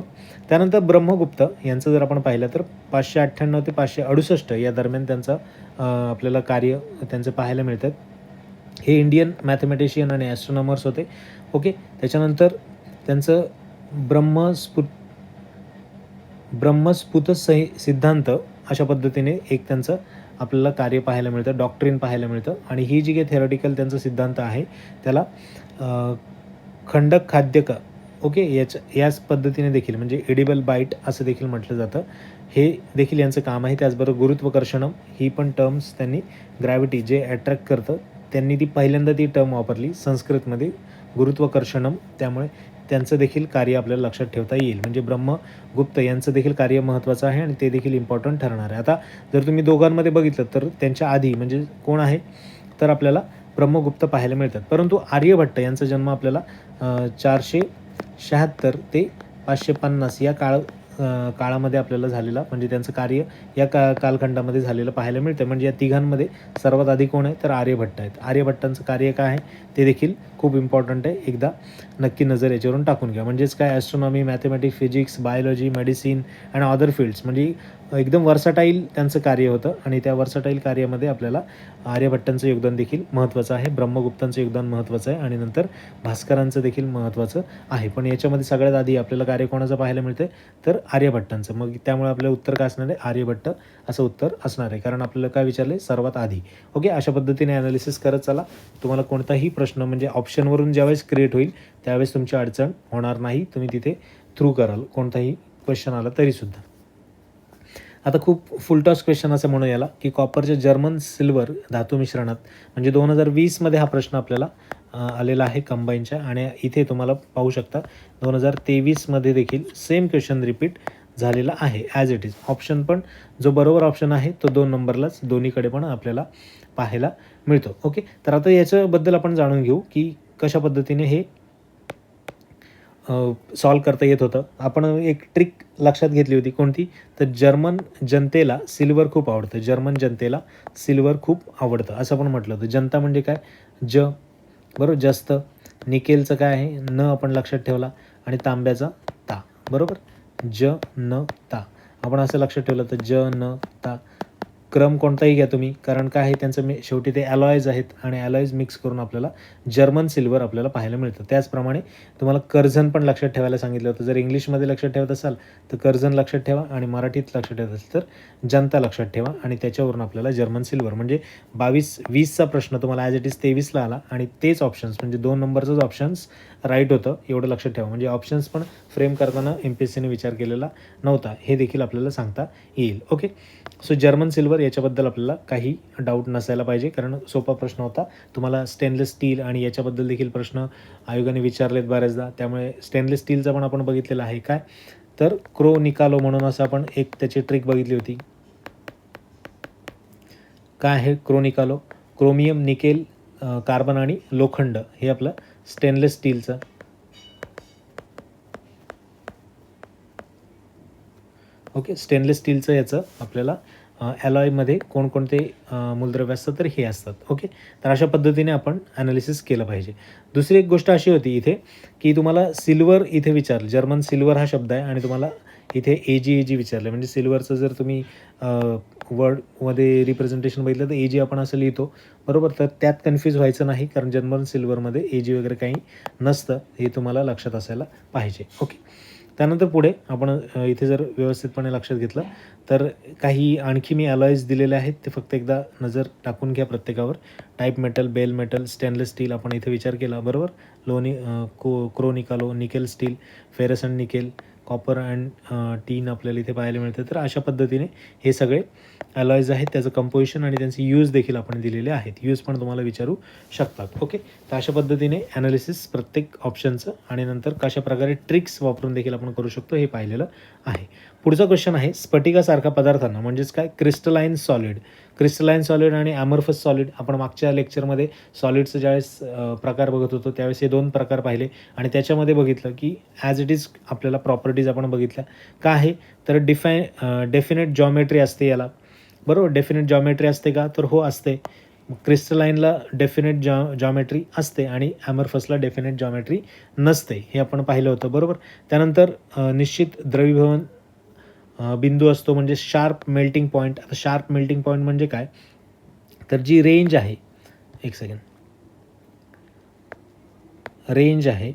त्यानंतर ब्रह्मगुप्त यांचं जर आपण पाहिलं तर 598 ते 568 या दरम्यान त्यांचं आपल्याला कार्य त्यांचं पाहायला मिळतात. हे इंडियन मॅथमॅटिशियन आणि ॲस्ट्रॉनॉमर्स होते. ओके, त्याच्यानंतर त्यांचं ब्रह्मस्फुट सिद्धांत अशा पद्धतीने एक त्यांचं आपल्याला कार्य पाहायला मिळतं, डॉक्ट्रिन पाहायला मिळतं. आणि ही जी काही थेरॉटिकल त्यांचा सिद्धांत आहे त्याला खंडक खाद्यक, ओके, याच पद्धतीने देखील, म्हणजे एडिबल बाईट असं देखील म्हटलं जातं, हे देखील यांचं काम आहे. त्याचबरोबर गुरुत्वाकर्षणम ही पण टर्म्स त्यांनी, ग्रॅव्हिटी जे अट्रॅक्ट करतं, त्यांनी पहिल्यांदा ती टर्म वापरली संस्कृतमध्ये, गुरुत्वाकर्षणम. त्यामुळे त्यांचं देखील कार्य आपल्याला लक्षात ठेवता येईल. म्हणजे ब्रह्मगुप्त यांचं देखील कार्य महत्त्वाचं आहे आणि ते देखील इम्पॉर्टंट ठरणार आहे. आता जर तुम्ही दोघांमध्ये बघितलं तर त्यांच्या आधी म्हणजे कोण आहे, तर आपल्याला ब्रह्मगुप्त पाहायला मिळतात. परंतु आर्यभट्ट यांचा जन्म आपल्याला 476 ते 550 या काळामध्ये आपल्याला झालेला, म्हणजे त्यांचं कार्य या कालखंडामध्ये झालेलं पाहायला मिळतं. म्हणजे या तिघांमध्ये सर्वात आधी कोण आहे, तर आर्यभट्ट आहेत. आर्यभट्टांचं कार्य काय आहे ते देखील खूप इम्पॉर्टंट आहे, एकदा नक्की नजर याच्यावरून टाकून घ्या. म्हणजेच काय, astronomy, mathematics, physics, biology, medicine and other fields, म्हणजे एकदम वर्सटाईल त्यांचं कार्य होतं. आणि त्या वर्सटाईल कार्यामध्ये आपल्याला आर्यभट्टांचं योगदान देखील महत्त्वाचं आहे, ब्रह्मगुप्तांचं योगदान महत्त्वाचं आहे आणि नंतर भास्करांचं देखील महत्त्वाचं आहे. पण याच्यामध्ये सगळ्यात आधी आपल्याला कार्य कोणाचं पाहायला मिळतं, तर आर्यभट्टांचं. मग त्यामुळे आपलं उत्तर काय असणार आहे, आर्यभट्ट असं उत्तर असणार आहे, कारण आपल्याला काय विचारले, सर्वात आधी. ओके, अशा पद्धतीने ॲनालिसिस करत चला. तुम्हाला कोणताही प्रश्न म्हणजे ऑप्शनवरून ज्यावेळेस क्रिएट होईल त्यावेळेस तुमची अडचण होणार नाही, तुम्ही तिथे थ्रू कराल कोणताही क्वेश्चन आला तरीसुद्धा. आता खूप फुलटॉस क्वेश्चन असं म्हणू याला, की कॉपरच्या जर्मन सिल्वर धातू मिश्रणात म्हणजे 2020मध्ये हा प्रश्न आपल्याला आलेला आहे कंबाईनच्या. आणि इथे तुम्हाला पाहू शकता 2023मध्ये देखील सेम क्वेश्चन रिपीट झालेला आहे ॲज इट इज. ऑप्शन पण जो बरोबर ऑप्शन आहे तो 2 नंबरलाच दोन्हीकडे पण आपल्याला पाहायला मिळतो. ओके, तर आता याच्याबद्दल आपण जाणून घेऊ की कशा पद्धतीने हे सॉल्व करता येत होतं. आपण एक ट्रिक लक्षात घेतली होती, कोणती? तर जर्मन जनतेला सिल्वर खूप आवडतं. जर्मन जनतेला सिल्वर खूप आवडतं असं पण म्हटलं होतं. जनता म्हणजे काय? बरोबर, जास्त. निकेलचं काय आहे? न आपण लक्षात ठेवला आणि तांब्याचा ता. बरोबर, न ता. आपण असं लक्षात ठेवलं तर न ता. क्रम कोणताही घ्या तुम्ही, कारण काय आहे त्यांचं शेवटी ते ॲलॉयज आहेत आणि ॲलॉयज मिक्स करून आपल्याला जर्मन सिल्वर आपल्याला पाहायला मिळतं. त्याचप्रमाणे तुम्हाला कर्झन पण लक्षात ठेवायला सांगितलं होतं. जर इंग्लिशमध्ये लक्षात ठेवत असाल तर कर्झन लक्षात ठेवा आणि मराठीत लक्षात ठेवत असेल तर जनता लक्षात ठेवा आणि त्याच्यावरून आपल्याला जर्मन सिल्वर म्हणजे 20चा प्रश्न तुम्हाला ॲज इट इज 23ला आला आणि तेच ऑप्शन्स म्हणजे 2 नंबरचंच ऑप्शन्स राईट होतं, एवढं लक्षात ठेवा. म्हणजे ऑप्शन्स पण फ्रेम करताना MPSCने विचार केलेला नव्हता, हे देखील आपल्याला सांगता येईल. ओके, सो जर्मन सिल्वर याच्याबद्दल आपल्याला काही डाऊट नसायला पाहिजे, कारण सोपा प्रश्न होता. तुम्हाला स्टेनलेस स्टील आणि याच्याबद्दल देखील प्रश्न आयोगाने विचारलेत बऱ्याचदा, त्यामुळे स्टेनलेस स्टीलचा पण आपण बघितलेलं आहे. काय तर क्रोनिकालो म्हणून असं आपण एक त्याची ट्रिक बघितली होती. काय आहे क्रोनिकालो? क्रोमियम, निकेल, कार्बन आणि लोखंड हे आपलं स्टेनलेस स्टीलचं. ओके, स्टेनलेस स्टीलचं याचं आपल्याला ॲलॉयमध्ये कोणकोणते मूलद्रव्य असतात तर हे असतात. ओके, तर अशा पद्धतीने आपण ॲनालिसिस केलं पाहिजे. दुसरी एक गोष्ट अशी होती इथे, की तुम्हाला सिल्वर इथे विचारलं. जर्मन सिल्वर हा शब्द आहे आणि तुम्हाला इथे AG विचारलं. म्हणजे सिल्वरचं जर तुम्ही वर्डमध्ये रिप्रेझेंटेशन बघितलं तर AG आपण असं लिहितो, बरोबर. तर त्यात कन्फ्यूज व्हायचं नाही, कारण जर्मन सिल्वरमध्ये AG वगैरे काही नसतं, हे तुम्हाला लक्षात असायला पाहिजे. ओके, त्यानंतर पुढे आपण इथे जर व्यवस्थितपणे लक्षात घेतलं तर काही आणखी मी ॲलॉयज दिलेले आहेत, ते फक्त एकदा नजर टाकून घ्या प्रत्येकावर. Type metal, bell metal, stainless steel आपण इथे विचार केला, बरोबर. क्रोनिकालो, nickel steel, ferrous and nickel, copper and tin आपल्याला इथे पाहायला मिळतं. तर अशा पद्धतीने हे सगळे ॲलॉयज आहेत, त्याचं कंपोजिशन आणि त्यांचे यूज देखील आपण दिलेले आहेत. यूज पण तुम्हाला विचारू शकतात. ओके, तर अशा पद्धतीने ॲनालिसिस प्रत्येक ऑप्शनचं आणि नंतर कशा प्रकारे ट्रिक्स वापरून देखील आपण करू शकतो हे पाहिलेलं आहे. पुढचा क्वेश्चन आहे, स्फटिकासारखा पदार्थांना म्हणजेच काय? Crystalline solid. क्रिस्टलाइन सॉलिड आणि ॲमॉर्फस सॉलिड. आपण मागच्या लेक्चरमध्ये सॉलिडचं ज्यावेळेस प्रकार बघत होतो त्यावेळेस हे 2 प्रकार पाहिले आणि त्याच्यामध्ये बघितलं की ॲज इट इज आपल्याला प्रॉपर्टीज आपण बघितल्या. काय आहे तर डेफिनेट जॉमेट्री असते याला, बरोबर. डेफिनेट जॉमेट्री असते का? तर हो, असते. क्रिस्टलाइनला डेफिनेट जॉमेट्री असते आणि ॲमॉर्फसला डेफिनेट जॉमेट्री नसते, हे आपण पाहिलं होतं, बरोबर. त्यानंतर निश्चित द्रवीभवन बिंदू असतो म्हणजे शार्प मेल्टिंग पॉईंट. आता शार्प मेल्टिंग पॉईंट म्हणजे काय? तर जी रेंज आहे, एक सेकंड, रेंज आहे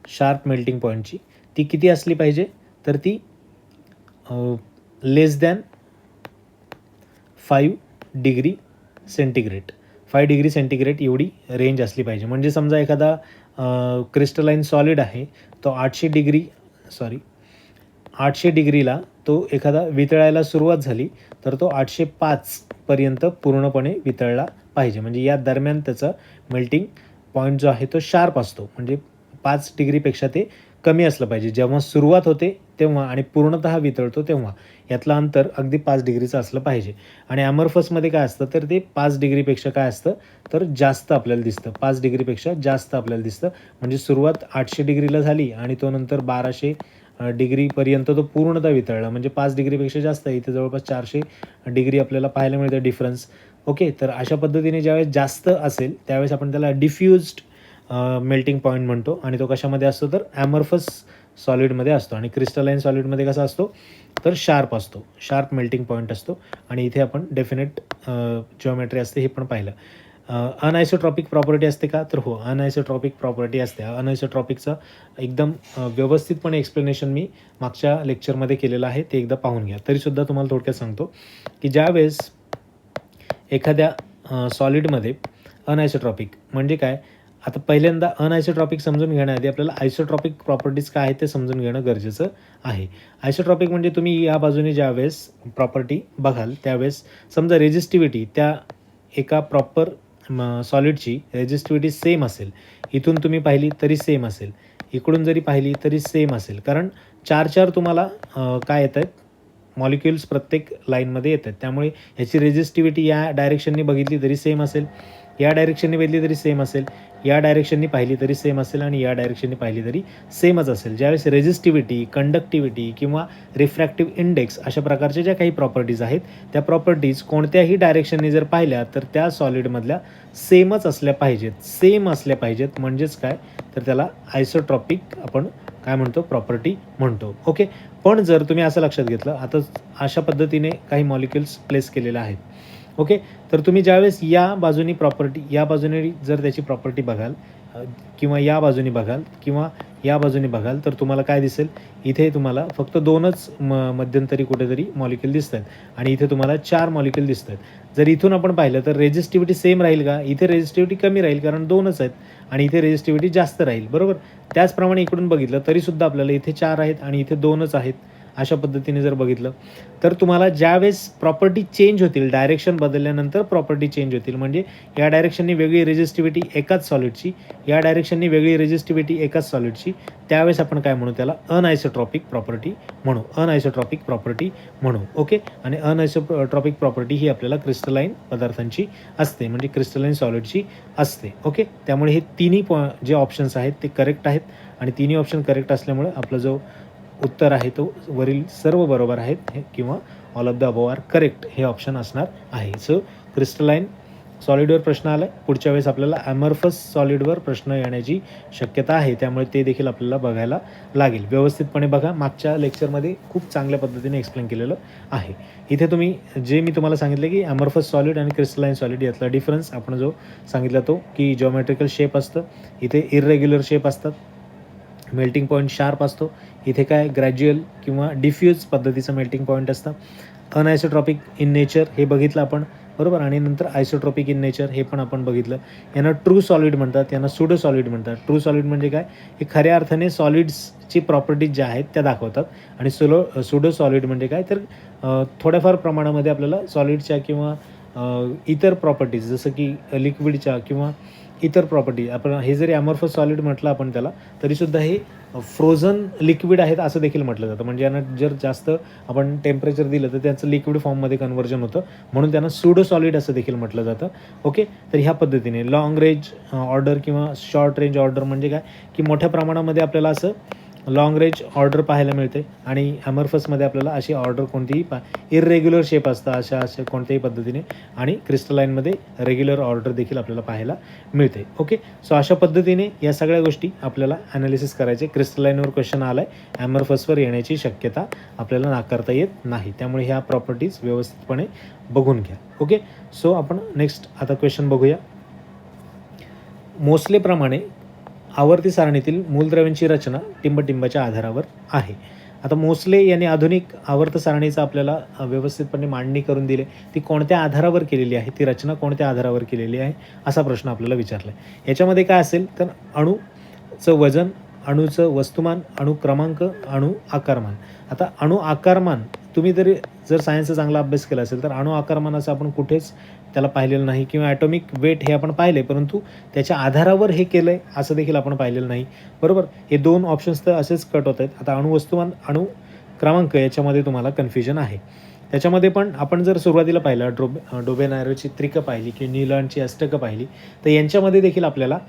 शार्प मेल्टिंग पॉईंटची, ती किती असली पाहिजे? तर ती less than 5 degree centigrade. 5 degree centigrade एवढी रेंज असली पाहिजे. म्हणजे समजा एखादा क्रिस्टलाइन सॉलिड आहे तो 800 डिग्रीला तो एखादा वितळायला सुरुवात झाली तर तो 805 पर्यंत पूर्णपणे वितळला पाहिजे. म्हणजे या दरम्यान त्याचा मेल्टिंग पॉईंट जो आहे तो शार्प असतो, म्हणजे 5 डिग्रीपेक्षा ते कमी असलं पाहिजे. जेव्हा सुरुवात होते तेव्हा आणि पूर्णतः वितळतो तेव्हा यातलं अंतर अगदी 5 डिग्रीचं असलं पाहिजे. आणि ॲमॉर्फसमध्ये काय असतं तर ते 5 डिग्रीपेक्षा काय असतं तर जास्त आपल्याला दिसतं. 5 डिग्रीपेक्षा जास्त आपल्याला दिसतं. म्हणजे सुरुवात 800 डिग्रीला झाली आणि तो नंतर 1200 डिग्रीपर्यंत तो पूर्णतः वितळला, म्हणजे 5 डिग्रीपेक्षा जास्त. इथे जवळपास 400 डिग्री आपल्याला पाहायला मिळतं डिफरन्स. ओके, तर अशा पद्धतीने ज्यावेळेस जास्त असेल त्यावेळेस आपण त्याला डिफ्युज्ड मेल्टिंग पॉईंट म्हणतो आणि तो कशामध्ये असतो तर ॲमॉर्फस सॉलिडमध्ये असतो. आणि क्रिस्टलाइन सॉलिडमध्ये कसा असतो तर शार्प असतो, शार्प मेल्टिंग पॉईंट असतो. आणि इथे आपण डेफिनेट जिओमेट्री असते हे पण पाहिलं. अनआयसोट्रॉपिक प्रॉपर्टी असते का? तर हो, अनआयसोट्रॉपिक प्रॉपर्टी असते. अनआयसोट्रॉपिकचं एकदम व्यवस्थितपणे एक्सप्लेनेशन मी मागच्या लेक्चरमध्ये केलेलं आहे, ते एकदा पाहून घ्या. तरीसुद्धा तुम्हाला थोडक्यात सांगतो की ज्यावेळेस एखाद्या सॉलिडमध्ये अनआयसोट्रॉपिक म्हणजे काय? आता पहिल्यांदा अनआयसोट्रॉपिक समजून घेण्याआधी आपल्याला आयसोट्रॉपिक प्रॉपर्टीज काय आहेत ते समजून घेणं गरजेचं आहे. आयसोट्रॉपिक म्हणजे तुम्ही या बाजूने ज्यावेळेस प्रॉपर्टी बघाल त्यावेळेस समजा रेजिस्टिव्हिटी त्या एका प्रॉपर सॉलिडची रेजिस्टिव्हिटी सेम असेल, इथून तुम्ही पाहिली तरी सेम असेल, इकडून जरी पाहिली तरी सेम असेल, कारण चार तुम्हाला काय येत आहेत मॉलिक्युल्स प्रत्येक लाईनमध्ये येतात. त्यामुळे ह्याची रेजिस्टिव्हिटी या डायरेक्शननी बघितली तरी सेम असेल, या डायरेक्शनने बघितली तरी सेम असेल, या डायरेक्शननी पाहिली तरी सेम असेल आणि या डायरेक्शननी पाहिली तरी सेमच असेल. ज्यावेळेस रेजिस्टिव्हिटी, कंडक्टिव्हिटी किंवा रिफ्रॅक्टिव्ह इंडेक्स अशा प्रकारच्या ज्या काही प्रॉपर्टीज आहेत त्या प्रॉपर्टीज कोणत्याही डायरेक्शननी जर पाहिल्या तर त्या सॉलिडमधल्या सेमच असल्या पाहिजेत, सेम असल्या पाहिजेत. म्हणजेच काय तर त्याला आयसोट्रॉपिक आपण काय म्हणतो प्रॉपर्टी म्हणतो. ओके. पण जर तुम्ही असं लक्षात घेतलं, आता अशा पद्धतीने काही मॉलिक्युल्स प्लेस केलेले आहेत. ओके. तर तुम्ही ज्यावेळेस या बाजूनी प्रॉपर्टी, या बाजूने जर त्याची प्रॉपर्टी बघाल किंवा या बाजूनी बघाल किंवा या बाजूनी बघाल तर तुम्हाला काय दिसेल, इथे तुम्हाला फक्त 2च मध्यंतरी कुठेतरी मॉलिक्युल दिसत आहेत आणि इथे तुम्हाला 4 मॉलिक्युल दिसत आहेत. जर इथून आपण पाहिलं तर रेजिस्टिव्हिटी सेम राहील का? इथे रेजिस्टिव्हिटी कमी राहील कारण 2च आहेत आणि इथे रेजिस्टिव्हिटी जास्त राहील, बरोबर. त्याचप्रमाणे इकडून बघितलं तरीसुद्धा आपल्याला इथे 4 आहेत आणि इथे 2च आहेत. अशा पद्धतीने जर बघितलं तर तुम्हाला ज्यावेळेस प्रॉपर्टी चेंज होतील, डायरेक्शन बदलल्यानंतर प्रॉपर्टी चेंज होतील, म्हणजे या डायरेक्शननी वेगळी रेजिस्टिव्हिटी एकाच सॉलिडची, या डायरेक्शननी वेगळी रेजिस्टिव्हिटी एकाच सॉलिडची, त्यावेळेस आपण काय म्हणू त्याला अनआयसोट्रॉपिक प्रॉपर्टी म्हणू, अनआयसोट्रॉपिक प्रॉपर्टी म्हणू. ओके. आणि अनआयसोट्रॉपिक प्रॉपर्टी ही आपल्याला क्रिस्टलाईन पदार्थांची असते, म्हणजे क्रिस्टलाईन सॉलिडची असते. ओके. त्यामुळे हे तिन्ही जे ऑप्शन्स आहेत ते करेक्ट आहेत आणि तिन्ही ऑप्शन करेक्ट असल्यामुळे आपला जो उत्तर आहे तो वरील सर्व बरोबर आहेत किंवा all of the above are correct हे ऑप्शन असणार आहे. सो क्रिस्टलाईन सॉलिडवर प्रश्न आला आहे. पुढच्या वेळेस आपल्याला ॲमॉर्फस सॉलिडवर प्रश्न येण्याची शक्यता आहे, त्यामुळे ते देखील आपल्याला बघायला लागेल. व्यवस्थितपणे बघा, मागच्या लेक्चरमध्ये खूप चांगल्या पद्धतीने एक्सप्लेन केलेलं आहे. इथे तुम्ही जे मी तुम्हाला सांगितलं की ॲमॉर्फस सॉलिड आणि क्रिस्टलाईन सॉलिड यातला डिफरन्स आपण जो सांगितला तो की जॉमेट्रिकल शेप असतं, इथे इररेग्युलर शेप असतात, मेल्टिंग पॉईंट शार्प असतो, इथे काय ग्रॅज्युअल किंवा डिफ्यूज पद्धतीचं मेल्टिंग पॉईंट असतं. अनआयसोट्रॉपिक इन नेचर हे बघितलं आपण, बरोबर. आणि नंतर आयसोट्रॉपिक इन नेचर हे पण आपण बघितलं. यांना ट्रू सॉलिड म्हणतात, यांना सुडो सॉलिड म्हणतात. ट्रू सॉलिड म्हणजे काय, हे खऱ्या अर्थाने सॉलिड्सची प्रॉपर्टीज ज्या आहेत त्या दाखवतात आणि सुडो सॉलिड म्हणजे काय तर थोड्याफार प्रमाणामध्ये आपल्याला सॉलिडच्या किंवा इतर प्रॉपर्टीज जसं की लिक्विडच्या किंवा इतर प्रॉपर्टी, आपण हे जरी ॲमॉर्फस सॉलिड म्हटलं आपण त्याला तरीसुद्धा हे फ्रोझन लिक्विड आहेत असं देखील म्हटलं जातं. म्हणजे यांना जर जास्त आपण टेम्परेचर दिलं तर त्यांचं लिक्विड फॉर्ममध्ये कन्व्हर्जन होतं, म्हणून त्यांना सुडो सॉलिड असं देखील म्हटलं जातं. ओके. तर ह्या पद्धतीने लॉंग रेंज ऑर्डर किंवा शॉर्ट रेंज ऑर्डर म्हणजे काय की मोठ्या प्रमाणामध्ये आपल्याला असं लॉंग रेंज ऑर्डर पाहायला मिळते आणि ॲमॉर्फसमध्ये आपल्याला अशी ऑर्डर कोणतीही इररेग्युलर शेप असतं अशा कोणत्याही पद्धतीने, आणि क्रिस्टलाईनमध्ये रेग्युलर ऑर्डर देखील आपल्याला पाहायला मिळते. ओके. सो अशा पद्धतीने या सगळ्या गोष्टी आपल्याला ॲनालिसिस करायचे. क्रिस्टलाईनवर क्वेश्चन आला आहे, ॲमॉर्फसवर येण्याची शक्यता आपल्याला नाकारता येत नाही, त्यामुळे ह्या प्रॉपर्टीज व्यवस्थितपणे बघून घ्या. ओके. सो आपण नेक्स्ट आता क्वेश्चन बघूया. मोस्लेप्रमाणे आवर्ती सारणीतील मूलद्रव्यांची रचना टिंबटिंबाच्या आधारावर आहे. आता मोस्ले यांनी आधुनिक आवर्त सारणीचा आपल्याला व्यवस्थितपणे मांडणी करून दिली. ती कोणत्या आधारावर केलेली आहे, ती रचना कोणत्या आधारावर केलेली आहे असा प्रश्न आपल्याला विचारला आहे. याच्यामध्ये काय असेल तर अणूचं वजन, अणूचं वस्तुमान, अणू क्रमांक, अणू आकारमान. आता अणू आकारमान तुम्ही जर सायन्सचा चांगला अभ्यास केला असेल तर अणू आकारमानाचं आपण कुठेच त्याला पाहिलेलं नाही किंवा ॲटॉमिक वेट हे आपण पाहिले, परंतु त्याच्या आधारावर हे केलं आहे असं देखील आपण पाहिलेलं नाही, बरोबर. हे 2 ऑप्शन्स तर असेच कट होत आहेत. आता अणू वस्तुमान, अणू क्रमांक याच्यामध्ये तुम्हाला कन्फ्युजन आहे. त्याच्यामध्ये पण आपण जर सुरुवातीला पाहिलं डोबेनारोची त्रिकं पाहिली किंवा न्यूलँडची अष्टकं पाहिली तर यांच्यामध्ये देखील आपल्याला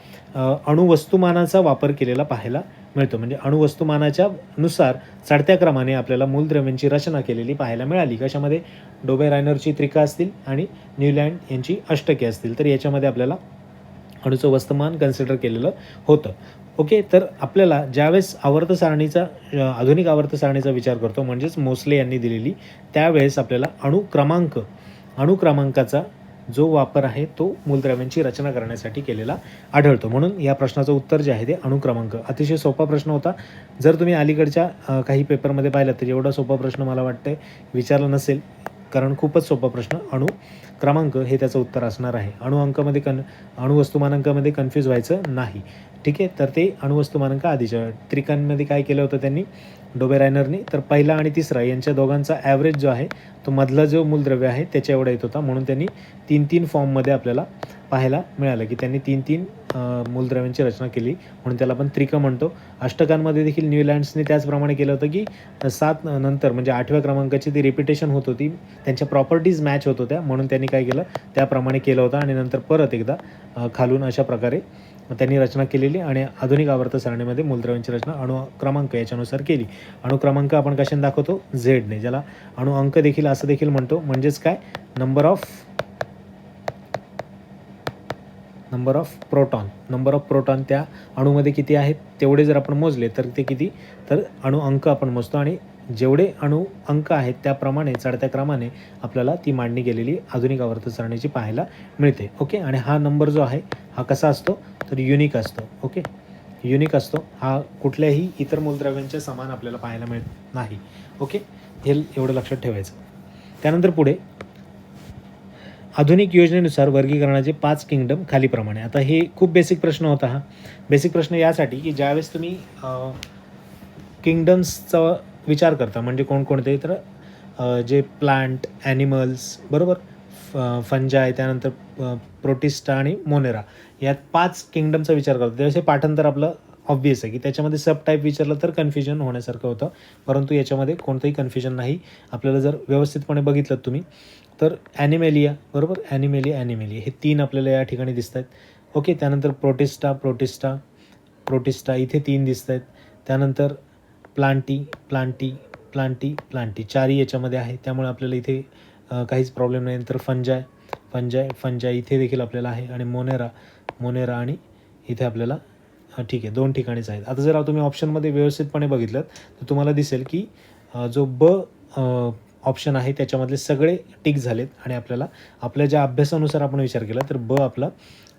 अणुवस्तुमानाचा वापर केलेला पाहायला मिळतो. म्हणजे अणुवस्तुमानाच्या नुसार चढत्या क्रमाने आपल्याला मूलद्रव्यांची रचना केलेली पाहायला मिळाली. कशामध्ये, डोबेरायनरची त्रिका असतील आणि न्यूलँड यांची अष्टके असतील. तर याच्यामध्ये आपल्याला अणूचं वस्तुमान कन्सिडर केलेलं होतं. ओके. तर आपल्याला ज्यावेळेस आवर्त सारणीचा आधुनिक आवर्त सारणीचा विचार करतो म्हणजेच मोस्ले यांनी दिलेली, त्यावेळेस आपल्याला अणू क्रमांकाचा जो वापर आहे तो मूलद्रव्यांची रचना करण्यासाठी केलेला आढळतो. म्हणून या प्रश्नाचं उत्तर जे आहे ते अणू क्रमांक. अतिशय सोपा प्रश्न होता. जर तुम्ही अलीकडच्या काही पेपरमध्ये पाहिलं तर एवढा सोपा प्रश्न मला वाटतं विचारला नसेल, कारण खूपच सोपा प्रश्न अणू क्रमांक हे त्याचं उत्तर असणार आहे. अणुअंकामध्ये अणुवस्तुमानांकामध्ये कन्फ्यूज व्हायचं नाही. ठीक आहे, तर ते अणुवस्तुमानांक आधीच्या त्रिकांमध्ये काय केलं होतं त्यांनी, डोबेरायनरनी, तर पहिला आणि तिसरा यांच्या दोघांचा ॲव्हरेज जो आहे तो मधला जो मूलद्रव्य आहे त्याच्या एवढा येत होता. म्हणून त्यांनी 3-3 फॉर्ममध्ये आपल्याला पाहायला मिळालं की त्यांनी 3-3 मूलद्रव्यांची रचना केली, म्हणून त्याला आपण त्रिक म्हणतो. अष्टकांमध्ये देखील न्यूलँड्सने त्याचप्रमाणे केलं होतं की 7 नंतर म्हणजे 8व्या क्रमांकाची ती रिपिटेशन होत होती, त्यांच्या प्रॉपर्टीज मॅच होत होत्या, म्हणून त्यांनी काय केलं त्याप्रमाणे केलं होतं आणि नंतर परत एकदा खालून अशा प्रकारे त्यांनी रचना केलेली आणि आधुनिक आवर्त सारणीमध्ये मूलद्रव्यांची रचना अणु क्रमांक याच्यानुसार केली. अणुक्रमांक आपण कशाने दाखवतो, झेडने, ज्याला अणु अंक देखील असं देखील म्हणतो. म्हणजेच काय, नंबर ऑफ प्रोटॉन त्या अणूमध्ये किती आहेत तेवढे जर आपण मोजले तर ते किती, तर अणु अंक आपण मोजतो आणि जेवढे अणु अंक आहेत त्याप्रमाणे चढत्या क्रमाने आपल्याला ती मांडणी केलेली आधुनिक आवर्त सारणीची पाहायला मिळते. ओके, आणि हा नंबर जो आहे हा कसा असतो, तर युनिक असतो. ओके, युनिक असतो, हा कुठल्याही इतर मूलद्रव्यांच्या समान आपल्याला पाहायला मिळत नाही. ओके, हे एवढं लक्षात ठेवायचं. त्यानंतर पुढे आधुनिक योजनेनुसार वर्गीकरणाचे 5 किंगडम खालीप्रमाणे. आता हे खूप बेसिक प्रश्न होता. हा बेसिक प्रश्न यासाठी की ज्यावेळेस तुम्ही किंगडम्सचा विचार करता म्हणजे कोणकोणते, तर जे प्लांट, ॲनिमल्स, बरोबर, फंजाय, त्यानंतर प्रोटिस्टा आणि मोनेरा, या 5 किंगडमचा विचार करतो त्यावेळेस हे पाठांतर आपलं ऑब्वियस आहे की त्याच्यामध्ये सब टाईप विचारलं तर कन्फ्युजन होण्यासारखं होतं, परंतु याच्यामध्ये कोणतंही कन्फ्युजन नाही. आपल्याला जर व्यवस्थितपणे बघितलं तुम्ही तर ॲनिमेलिया, बरोबर, ॲनिमेलिया हे 3 आपल्याला या ठिकाणी दिसत आहेत. ओके, त्यानंतर प्रोटिस्टा इथे 3 दिसत आहेत. त्यानंतर प्लांटी 4ही याच्यामध्ये आहे, त्यामुळे आपल्याला इथे काहीच प्रॉब्लेम नाही. नंतर फंजाय इथे देखील आपल्याला आहे आणि मोनेरा आणि इथे आपल्याला ठीक आहे 2 ठिकाणीच आहेत. आता जर तुम्ही ऑप्शनमध्ये व्यवस्थितपणे बघितलं तर तुम्हाला दिसेल की जो ऑप्शन आहे त्याच्यामधले सगळे टिक झालेत आणि आपल्याला आपल्या ज्या अभ्यासानुसार आपण विचार केला तर आपला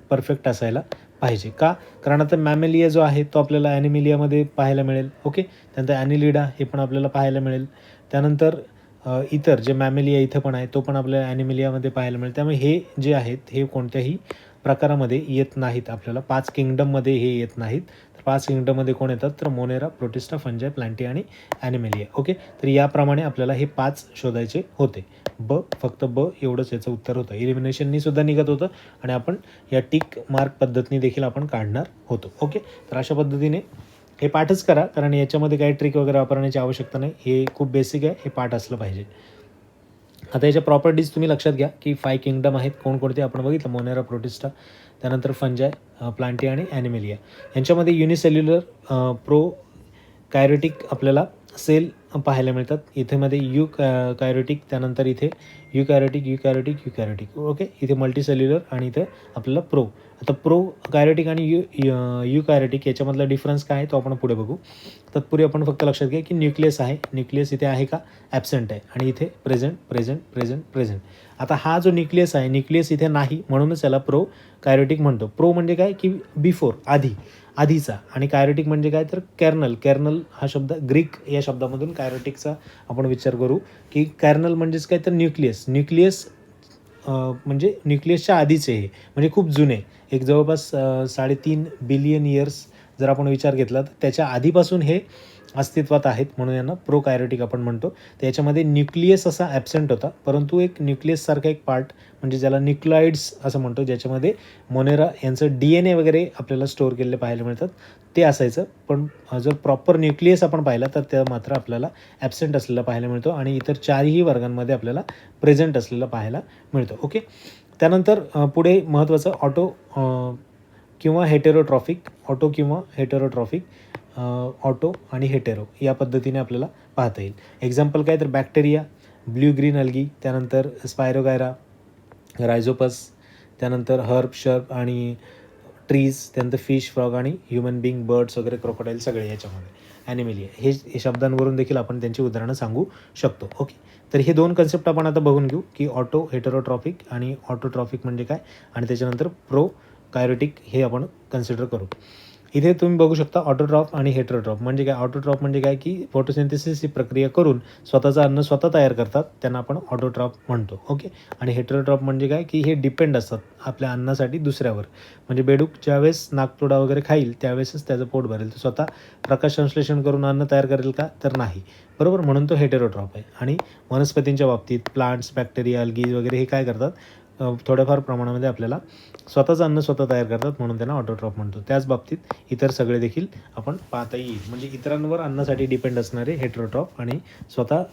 परफेक्ट असायला पाहिजे. का, कारण आता मॅमेलिया जो आहे तो आपल्याला ॲनिमेलियामध्ये पाहायला मिळेल. ओके, त्यानंतर ॲनिलिडा हे पण आपल्याला पाहायला मिळेल. त्यानंतर इतर जे मॅमेलिया इथं पण आहे तो पण आपल्याला ॲनिमेलियामध्ये पाहायला मिळेल. त्यामुळे हे जे आहेत हे कोणत्याही प्रकारामध्ये येत नाहीत, आपल्याला 5 किंगडममध्ये हे येत नाहीत. तर 5 किंगडममध्ये कोण येतात, तर मोनेरा, प्रोटिस्टा, फंजाय, प्लांटी आणि ॲनिमेलिया. ओके, तर याप्रमाणे आपल्याला हे 5 शोधायचे होते. फक्त एवढंच याचं उत्तर होतं. इलिमिनेशननी सुद्धा निघत होतं आणि आपण या टिक मार्क पद्धतीने देखील आपण काढणार होतो. ओके, तर अशा पद्धतीने हे पाठच करा, कारण याच्यामध्ये काही ट्रिक वगैरे वापरण्याची आवश्यकता नाही. हे खूप बेसिक आहे, हे पाठ असलं पाहिजे. आता याच्या प्रॉपर्टीज तुम्ही लक्षात घ्या की 5 किंगडम आहेत कोणकोणते आपण बघितलं, मोनेरा, प्रोटिस्टा, त्यानंतर फंजाय, प्लांटी आणि ॲनिमेलिया. यांच्यामध्ये युनिसेल्युलर कायरोटिक आपल्याला सेल पाहायला मिळतात. इथे मध्ये कायरोटिक, त्यानंतर इथे युकॅरोटिक. ओके, इथे मल्टीसेल्युलर आणि इथे आपल्याला आता कायरोटिक आणि युकॅरोटिक याच्यामधला डिफरन्स काय आहे तो आपण पुढे बघू. तत्पूर्वी आपण फक्त लक्षात घ्या की न्यूक्लियस इथे आहे का, ॲब्सेंट आहे, आणि इथे प्रेझेंट. आता हा जो न्यूक्लियस इथे नाही, म्हणूनच याला कायरोटिक म्हणतो. म्हणजे काय की बिफोर, आधीचा, आणि कायरोटिक म्हणजे काय तर कॅर्नल हा शब्द ग्रीक या शब्दामधून कायरोटिकचा आपण विचार करू की कॅर्नल म्हणजेच काय तर न्यूक्लियस म्हणजे न्यूक्लियसच्या आधीचे हे, म्हणजे खूप जुने, एक जवळपास 3.5 बिलियन इयर्स जर आपण विचार घेतला तर त्याच्या आधीपासून हे अस्तित्वात आहेत, म्हणून यांना प्रोकायरोटिक आपण म्हणतो. तर याच्यामध्ये न्यूक्लियस असा ॲब्सेंट होता, परंतु एक न्यूक्लियससारखा एक पार्ट म्हणजे ज्याला न्यूक्लाइड्स असं म्हणतो, ज्याच्यामध्ये मोनेरा यांचं DNA वगैरे आपल्याला स्टोअर केलेले पाहायला मिळतात, ते असायचं. पण जर प्रॉपर न्यूक्लियस आपण पाहिला तर त्या मात्र आपल्याला ॲब्सेंट असलेला पाहायला मिळतो आणि इतर 4ही वर्गांमध्ये आपल्याला प्रेझेंट असलेला पाहायला मिळतो. ओके, त्यानंतर पुढे महत्त्वाचं ऑटो किंवा हेटेरोट्रॉफिक, ऑटो आणि हेटेरो या पद्धतीने आपल्याला पाहता येईल. एक्झाम्पल काय तर बॅक्टेरिया, ब्ल्यू ग्रीन अल्गी, त्यानंतर स्पायरोगायरा, रायझोपस, त्यानंतर हर्ब आणि ट्रीज, त्यानंतर फिश, फ्रॉग आणि ह्युमन बिंग, बर्ड्स वगैरे, क्रोकोडाईल सगळे याच्यामध्ये. ॲनिमेलिया हे शब्दांवरून देखील आपण त्यांची उदाहरणं सांगू शकतो. ओके, तर हे 2 कन्सेप्ट आपण आता बघून घेऊ की हेटेरोट्रॉफिक आणि ऑटोट्रॉफिक म्हणजे काय, आणि त्याच्यानंतर कायरोटिक हे आपण कन्सिडर करू. इथे तुम्ही बघू शकता ऑटोट्रॉफ आणि हेटेरोट्रॉफ. म्हणजे काय, ऑटोट्रॉफ म्हणजे काय की फोटोसिंथेसिस ही प्रक्रिया करून स्वतःचं अन्न स्वतः तयार करतात, त्यांना आपण ऑटोट्रॉफ म्हणतो. ओके. आणि हेटेरोट्रॉफ म्हणजे काय की हे डिपेंड असतात आपल्या अन्नासाठी दुसऱ्यावर. म्हणजे बेडूक ज्यावेळेस नागतोडा वगैरे खाईल त्यावेळेसच त्याचं पोट भरेल, तो स्वतः प्रकाश संश्लेषण करून अन्न तयार करेल का, तर नाही. बरोबर, म्हणून तो हेटेरोट्रॉफ आहे. आणि वनस्पतींच्या बाबतीत प्लांट्स, बॅक्टेरिया, अल्गी वगैरे हे काय करतात, थोड्याफार प्रमाणामध्ये आपल्याला स्वतःचं अन्न स्वतः तयार करतात, म्हणून त्यांना ऑटोट्रॉफ म्हणतो. त्याच बाबतीत इतर सगळे देखील आपण पाहता येईल. म्हणजे इतरांवर अन्नासाठी डिपेंड असणारे हेटेरोट्रॉफ आणि स्वतः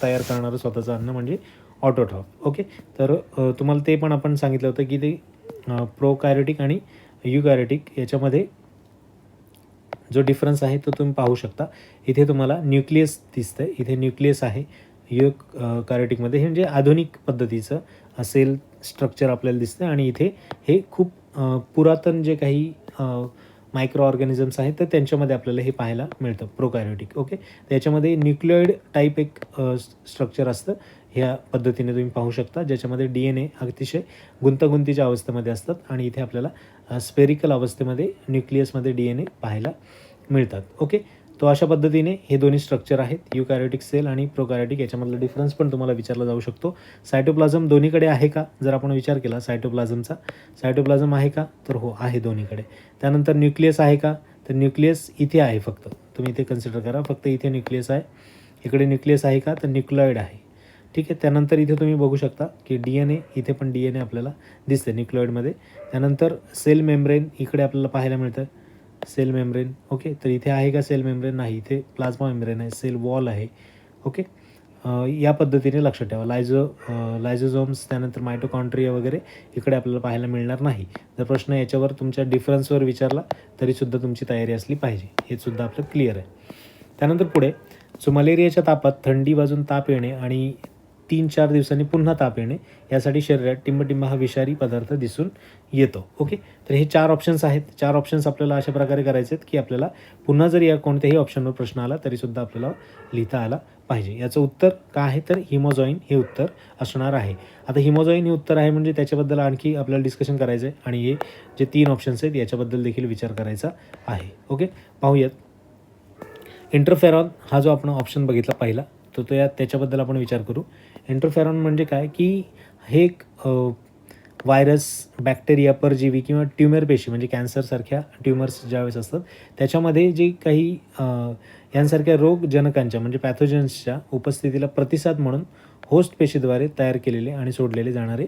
तयार करणारं स्वतःचं अन्न म्हणजे ऑटोट्रॉफ. ओके. तर तुम्हाला ते पण आपण सांगितलं होतं की ते प्रोकायरोटिक आणि युकॅरियोटिक याच्यामध्ये जो डिफरन्स आहे तो तुम्ही पाहू शकता. इथे तुम्हाला न्यूक्लियस दिसतं आहे, इथे न्यूक्लियस आहे युकॅरियोटिकमध्ये. हे म्हणजे आधुनिक पद्धतीचं सेल स्ट्रक्चर आपल्याला दिसतं. आणि इथे हे खूप पुरातन जे काही मायक्रो ऑर्गॅनिझम्स आहेत तर त्यांच्यामध्ये आपल्याला हे पाहायला मिळतं प्रोकायरोटिक. ओके. त्याच्यामध्ये न्यूक्लिओइड टाईप एक स्ट्रक्चर असतं, ह्या पद्धतीने तुम्ही पाहू शकता, ज्याच्यामध्ये DNA अतिशय गुंतागुंतीच्या अवस्थेमध्ये असतात. आणि इथे आपल्याला स्पेरिकल अवस्थेमध्ये न्यूक्लियसमध्ये DNA पाहायला मिळतात. ओके. तो अशा पद्धतीने हे दोन्ही स्ट्रक्चर आहेत, युकॅरियोटिक सेल आणि प्रोकायरोटिक. याच्यामधला डिफरन्स पण तुम्हाला विचारला जाऊ शकतो. सायटोप्लाझम दोन्हीकडे आहे का, जर आपण विचार केला सायटोप्लाझमचा, सायटोप्लाझम आहे का, तर हो आहे दोन्हीकडे. त्यानंतर न्यूक्लियस आहे का, तर न्यूक्लियस इथे आहे फक्त, तुम्ही इथे कन्सिडर करा, फक्त इथे न्यूक्लियस आहे. इकडे न्यूक्लियस आहे का, तर न्यूक्लिओइड आहे. ठीक आहे. त्यानंतर इथे तुम्ही बघू शकता की DNA, इथे पण DNA आपल्याला दिसते न्यूक्लिओइडमध्ये. त्यानंतर सेल मेम्ब्रेन इकडे आपल्याला पाहायला मिळतं, सेल मेम्ब्रेन. ओके. तर इथे आहे का सेल मेम्ब्रेन, नाही, इथे प्लाझ्मा मेम्ब्रेन आहे, सेल वॉल आहे. ओके. या पद्धतीने लक्षात ठेवा. लायझोझोम्स, त्यानंतर मायटोकॉन्ड्रिया वगैरे इकडे आपल्याला पाहायला मिळणार नाही. जर प्रश्न याच्यावर तुमच्या डिफरन्सवर विचारला तरीसुद्धा तुमची तयारी असली पाहिजे, हे सुद्धा आपलं क्लिअर आहे. त्यानंतर पुढे, सो मलेरियाच्या तापात थंडी वाजून ताप येणे आणि 3-4 दिवसांनी पुन्हा ताप येणे, यासाठी शरीरात टिंबटिंब हा विषारी पदार्थ दिसून येतो. ओके. तर हे 4 ऑप्शन्स आहेत. 4 ऑप्शन्स आपल्याला अशा प्रकारे करायचे आहेत की आपल्याला पुन्हा जरी या कोणत्याही ऑप्शनवर प्रश्न आला तरीसुद्धा आपल्याला लिहिता आला पाहिजे. याचं उत्तर काय आहे, तर हिमोजॉईन हे उत्तर असणार आहे. आता हिमोजॉईन हे उत्तर आहे म्हणजे त्याच्याबद्दल आणखी आपल्याला डिस्कशन करायचं आहे आणि हे जे 3 ऑप्शन्स आहेत याच्याबद्दल देखील विचार करायचा आहे. ओके. पाहूयात. इंटरफेरॉन हा जो आपण ऑप्शन बघितला पहिला, तो त्याच्याबद्दल आपण विचार करू. इंटरफेरॉन म्हणजे काय की हे एक व्हायरस, बॅक्टेरिया, परजीवी किंवा ट्युमर पेशी, म्हणजे कॅन्सरसारख्या ट्युमर्स ज्यावेळेस असतात त्याच्यामध्ये जे काही यांसारख्या रोगजनकांच्या म्हणजे पॅथोजन्सच्या उपस्थितीला प्रतिसाद म्हणून होस्ट पेशीद्वारे तयार केलेले आणि सोडलेले जाणारे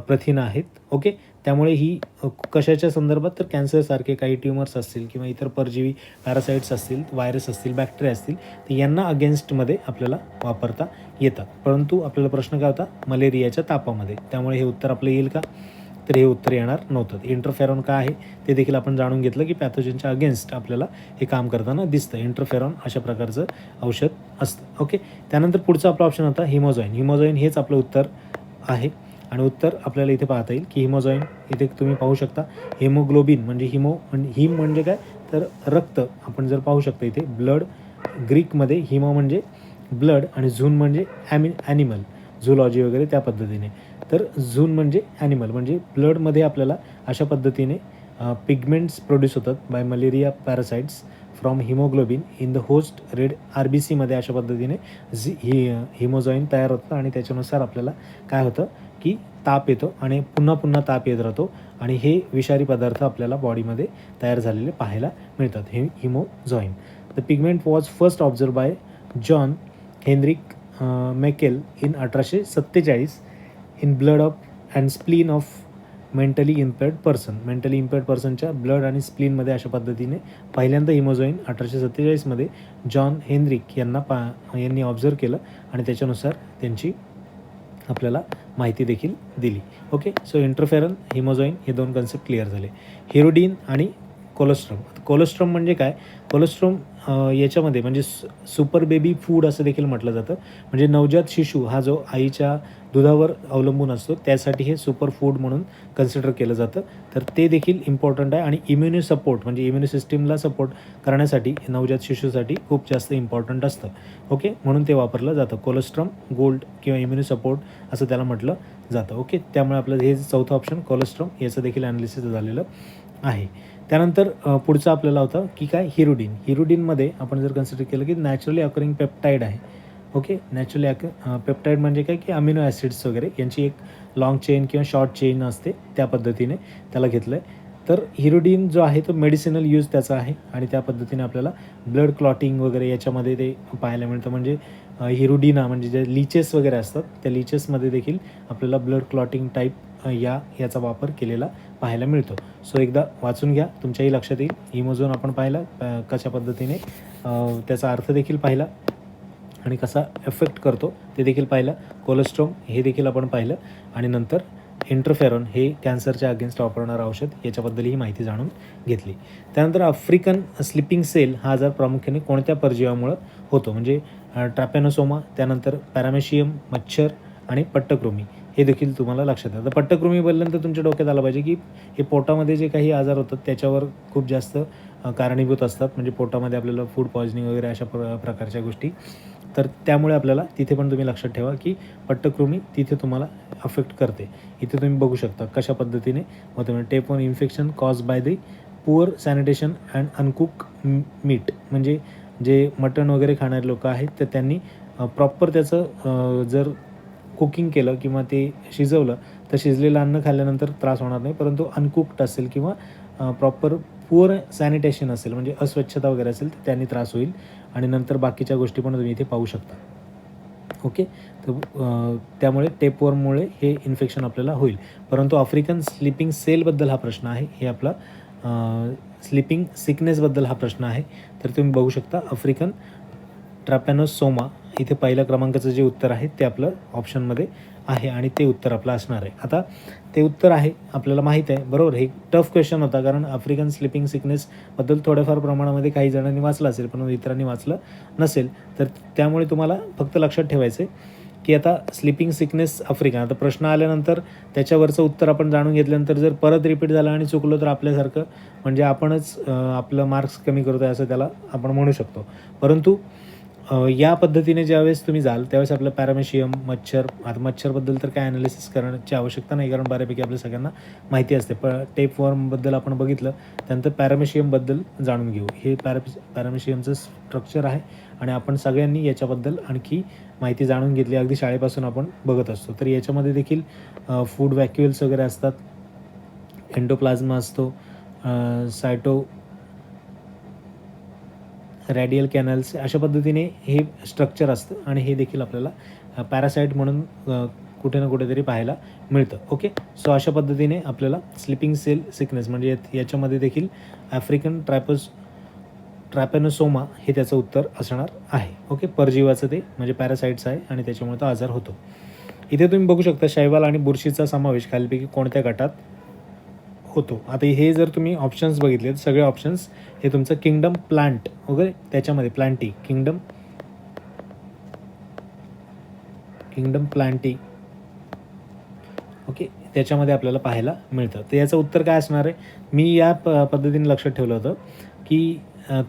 प्रथिनं आहेत. ओके. त्यामुळे ही कशाच्या संदर्भात, तर कॅन्सरसारखे काही ट्युमर्स असतील किंवा इतर परजीवी पॅरासाईट्स असतील, व्हायरस असतील, बॅक्टेरिया असतील, तर यांना अगेन्स्टमध्ये आपल्याला वापरता येतात. परंतु आपल्याला प्रश्न काय होता, मलेरियाच्या तापामध्ये. त्यामुळे हे उत्तर आपलं येईल का, तर हे उत्तर येणार नव्हतं. इंटरफेरॉन काय आहे ते देखील आपण जाणून घेतलं की पॅथोजनच्या अगेन्स्ट आपल्याला हे काम करताना दिसतं. इंटरफेरॉन अशा प्रकारचं औषध असतं. ओके. त्यानंतर पुढचा आपला ऑप्शन होता हिमोजॉईन. हिमोजॉईन हेच आपलं उत्तर आहे. आणि उत्तर आपल्याला इथे पाहता येईल की हिमोजॉईन, इथे तुम्ही पाहू शकता हेमोग्लोबिन म्हणजे हिम म्हणजे काय, तर रक्त. आपण जर पाहू शकता इथे ब्लड, ग्रीकमध्ये हिमो म्हणजे ब्लड आणि झून म्हणजे ॲनिमल, झूलॉजी वगैरे त्या पद्धतीने. तर झून म्हणजे ॲनिमल, म्हणजे ब्लडमध्ये आपल्याला अशा पद्धतीने पिगमेंट्स प्रोड्यूस होतात by malaria parasites from haemoglobin in the host red RBCमध्ये अशा पद्धतीने हिमोजॉईन तयार होतं. आणि त्याच्यानुसार आपल्याला काय होतं की ताप येतो आणि पुन्हा पुन्हा ताप येत राहतो आणि हे विषारी पदार्थ आपल्याला बॉडीमध्ये तयार झालेले पाहायला मिळतात, हे haemozoin. The pigment was first observe by John Heinrich Meckel in 1847 in blood of and spleen of mentally impaired person. Mentally impaired पर्सनच्या ब्लड आणि स्प्लीनमध्ये अशा पद्धतीने पहिल्यांदा हिमोजॉईन 1847मध्ये जॉन हेनरिक यांनी ऑब्झर्व केलं आणि त्याच्यानुसार त्यांची आपल्याला माहिती देखील दिली. ओके. सो इंटरफेरॉन, हिमोजॉईन हे 2 कन्सेप्ट क्लिअर झाले. हेरोडीन आणि कोलेस्ट्रॉम. कोलेस्ट्रॉम म्हणजे काय, कोलेस्ट्रॉम याच्यामध्ये म्हणजे सुपर बेबी फूड असं देखील म्हटलं जातं. म्हणजे नवजात शिशु हा जो आईच्या दुधावर अवलंबून असतो त्यासाठी हे सुपर फूड म्हणून कन्सिडर केलं जातं. तर ते देखील इम्पॉर्टंट आहे. आणि इम्युनी सपोर्ट म्हणजे इम्युनी सिस्टीमला सपोर्ट करण्यासाठी नवजात शिशूसाठी खूप जास्त इम्पॉर्टंट असतं. ओके. म्हणून ते वापरलं जातं. कोलेस्ट्रॉम गोल्ड किंवा इम्युनी सपोर्ट असं त्याला म्हटलं जातं. ओके. त्यामुळे आपलं हे 4थं ऑप्शन कोलेस्ट्रॉम याचं देखील ॲनालिसिस झालेलं आहे. त्यानंतर पुढचं आपल्याला होतं की काय हिरुडीन. हिरुडीनमध्ये आपण जर कन्सिडर केलं की नॅचरली अकरिंग पेप्टाईड आहे. ओके, नॅचरली पेप्टाईड म्हणजे काय की अमिनो ॲसिड्स वगैरे यांची एक लाँग चेन किंवा शॉर्ट चेन असते, त्या पद्धतीने त्याला घेतलं आहे. तर हिरुडीन जो आहे तो मेडिसिनल यूज त्याचा आहे आणि त्या पद्धतीने आपल्याला ब्लड क्लॉटिंग वगैरे याच्यामध्ये ते पाहायला मिळतं. म्हणजे हिरुडिना म्हणजे जे लिचेस वगैरे असतात त्या लिचेसमध्ये देखील आपल्याला ब्लड क्लॉटिंग टाईप याचा वापर केलेला पाहायला मिळतो. सो एकदा वाचून घ्या, तुमच्याही लक्षात येईल. हिमोझोन आपण पाहिला कशा पद्धतीने त्याचा अर्थ देखील पाहिला आणि कसा एफेक्ट करतो ते देखील पाहिलं. कोलेस्ट्रॉम हे देखील आपण पाहिलं आणि नंतर इंटरफेरॉन हे कॅन्सरच्या अगेन्स्ट वापरणारं औषध याच्याबद्दलही माहिती जाणून घेतली. त्यानंतर आफ्रिकन स्लिपिंग सेल हा आजार प्रामुख्याने कोणत्या परजीवामुळं होतो, म्हणजे ट्रॅपॅनोसोमा, त्यानंतर पॅरामेशियम, मच्छर आणि पट्टकृमी हे देखील तुम्हाला लक्षात येतं. तर पट्टकृमी बोलल्यानंतर तुमच्या डोक्यात आलं पाहिजे की हे पोटामध्ये जे काही आजार होतात त्याच्यावर खूप जास्त कारणीभूत असतात, म्हणजे पोटामध्ये आपल्याला फूड पॉयझनिंग वगैरे अशा प्रकारच्या गोष्टी. तर त्यामुळे आपल्याला तिथे पण तुम्ही लक्षात ठेवा की पट्टकृमी तिथे तुम्हाला अफेक्ट करते. इथे तुम्ही बघू शकता कशा पद्धतीने होते, म्हणजे tapeworm infection cause by the poor sanitation and uncook meat, म्हणजे जे मटण वगैरे खाणारे लोक आहेत तर त्यांनी प्रॉपर त्याचं जर कुकिंग केलं किंवा ते शिजवलं तर शिजलेलं अन्न खाल्ल्यानंतर त्रास होणार नाही, परंतु अनकुक्ड असेल किंवा प्रॉपर पुअर सॅनिटेशन असेल म्हणजे अस्वच्छता वगैरे असेल तर त्यांनी त्रास होईल आणि नंतर बाकीच्या गोष्टी पण तुम्ही इथे पाहू शकता. ओके, तर त्यामुळे टेपवर्ममुळे हे इन्फेक्शन आपल्याला होईल. परंतु आफ्रिकन स्लिपिंग सेलबद्दल हा प्रश्न आहे, हे आपला स्लिपिंग सिकनेसबद्दल हा प्रश्न आहे. तर तुम्ही बघू शकता आफ्रिकन ट्रॅपॅनोसोमा इथे पहिल्या क्रमांकाचं जे उत्तर आहे ते आपलं ऑप्शनमध्ये आहे आणि ते उत्तर आपलं असणार आहे. आता ते उत्तर आहे आपल्याला माहीत आहे, बरोबर. हे टफ क्वेश्चन होता कारण आफ्रिकन स्लिपिंग सिकनेसबद्दल थोड्याफार प्रमाणामध्ये काही जणांनी वाचलं असेल पण इतरांनी वाचलं नसेल. तर त्यामुळे तुम्हाला फक्त लक्षात ठेवायचं आहे की आता स्लिपिंग सिकनेस आफ्रिका, आता प्रश्न आल्यानंतर त्याच्यावरचं उत्तर आपण जाणून घेतल्यानंतर जर परत रिपीट झालं आणि चुकलो तर आपल्यासारखं म्हणजे आपणच आपलं मार्क्स कमी करतो आहे असं त्याला आपण म्हणू शकतो. परंतु या पद्धतीने ज्यावेळेस तुम्ही जाल त्यावेळेस आपलं पॅरामेशियम, मच्छर, आता मच्छरबद्दल तर काय ॲनालिसिस करण्याची आवश्यकता नाही कारण बऱ्यापैकी आपल्या सगळ्यांना माहिती असते. टेपवर्मबद्दल आपण बघितलं, त्यानंतर पॅरामेशियमबद्दल जाणून घेऊ. हे पॅरामेशियमचं स्ट्रक्चर आहे आणि आपण सगळ्यांनी याच्याबद्दल आणखी माहिती जाणून घेतली, अगदी शाळेपासून आपण बघत असतो. तर याच्यामध्ये देखील फूड वॅक्युल्स वगैरे असतात, एंडोप्लाझ्मा असतो, सायटो रॅडियल कॅनल्स, अशा पद्धतीने हे स्ट्रक्चर असतं आणि हे देखील आपल्याला पॅरासाईट म्हणून कुठे ना कुठेतरी पाहायला मिळतं. ओके, सो अशा पद्धतीने आपल्याला स्लिपिंग सेल सिकनेस म्हणजे याच्यामध्ये देखील आफ्रिकन ट्रॅपॅनोसोमा हे त्याचं उत्तर असणार आहे. ओके, परजीवाचं ते म्हणजे पॅरासाईट्स आहे आणि त्याच्यामुळे तो आजार होतो. इथे तुम्ही बघू शकता शैवाल आणि बुरशीचा समावेश खालीलपैकी कोणत्या गटात होतो. आता हे जर तुम्ही ऑप्शन्स बघितले तर सगळे ऑप्शन्स हे तुमचं किंगडम प्लांट वगैरे त्याच्यामध्ये प्लांटी किंगडम प्लांटी ओके त्याच्यामध्ये आपल्याला पाहायला मिळतं. तर याचं उत्तर काय असणार आहे, मी या पद्धतीने लक्षात ठेवलं होतं की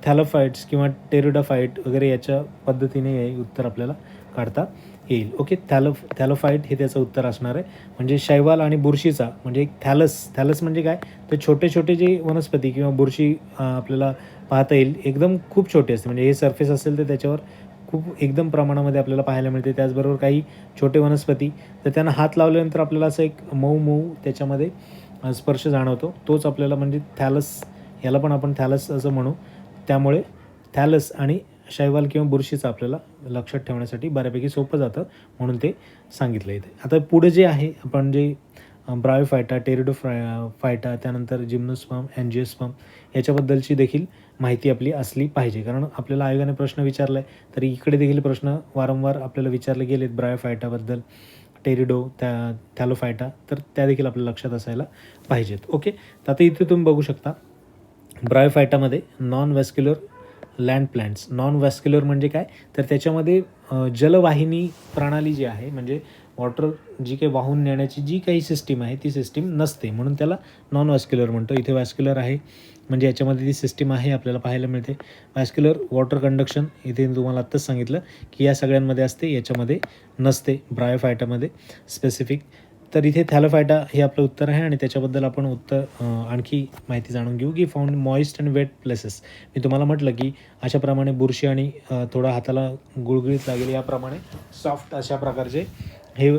थॅलोफाईट्स किंवा टेरिडोफाईट वगैरे याच्या पद्धतीने हे उत्तर आपल्याला काढता येईल. ओके, थॅलोफाईट हे त्याचं उत्तर असणार आहे. म्हणजे शैवाल आणि बुरशीचा म्हणजे एक थॅलस म्हणजे काय, तर छोटे छोटे जे वनस्पती किंवा बुरशी आपल्याला पाहता येईल, एकदम खूप छोटे असते. म्हणजे हे सरफेस असेल तर त्याच्यावर खूप एकदम प्रमाणामध्ये आपल्याला पाहायला मिळते. त्याचबरोबर काही छोटे वनस्पती तर त्यांना हात लावल्यानंतर आपल्याला असं एक मऊ त्याच्यामध्ये स्पर्श जाणवतो, तोच आपल्याला म्हणजे थॅलस, याला पण आपण थॅलस असं म्हणू. त्यामुळे थॅलस आणि शैवाल किंवा बुरशीचं आपल्याला लक्षात ठेवण्यासाठी बऱ्यापैकी सोपं जातं म्हणून ते सांगितलं इथे. आता पुढे जे आहे आपण जे ब्रायोफायटा, टेरिडोफायटा, त्यानंतर जिम्नोस्पर्म, अँजिओस्पर्म याच्याबद्दलची देखील माहिती आपली असली पाहिजे. कारण आपल्याला आयोगाने प्रश्न विचारला आहे तर इकडे देखील प्रश्न वारंवार आपल्याला विचारले गेलेत ब्रायोफायटाबद्दल, थॅलोफायटा, तर त्या देखील आपल्या लक्षात असायला पाहिजेत. ओके, तर आता इथे तुम्ही बघू शकता ब्रायोफायटामध्ये non vascular land plants. Non vascular म्हणजे काय, तर त्याच्यामध्ये जलवाहिनी प्रणाली जी आहे म्हणजे वॉटर जी काही वाहून नेण्याची जी काही सिस्टीम आहे ती सिस्टीम नसते, म्हणून त्याला नॉन व्हॅस्क्युलर म्हणतो. इथे व्हॅस्क्युलर आहे म्हणजे याच्यामध्ये ती सिस्टीम आहे आपल्याला पाहायला मिळते. व्हॅस्क्युलर वॉटर कंडक्शन इथे तुम्हाला आत्ताच सांगितलं की या सगळ्यांमध्ये असते, याच्यामध्ये नसते ब्रायोफायटामध्ये स्पेसिफिक. तर इथे थॅलोफायटा हे आपलं उत्तर आहे आणि त्याच्याबद्दल आपण आणखी माहिती जाणून घेऊ की found moist and wet places. मी तुम्हाला म्हटलं की अशाप्रमाणे बुरशी आणि थोडा हाताला गुळगुळीत लागेल याप्रमाणे सॉफ्ट अशा प्रकारचे हे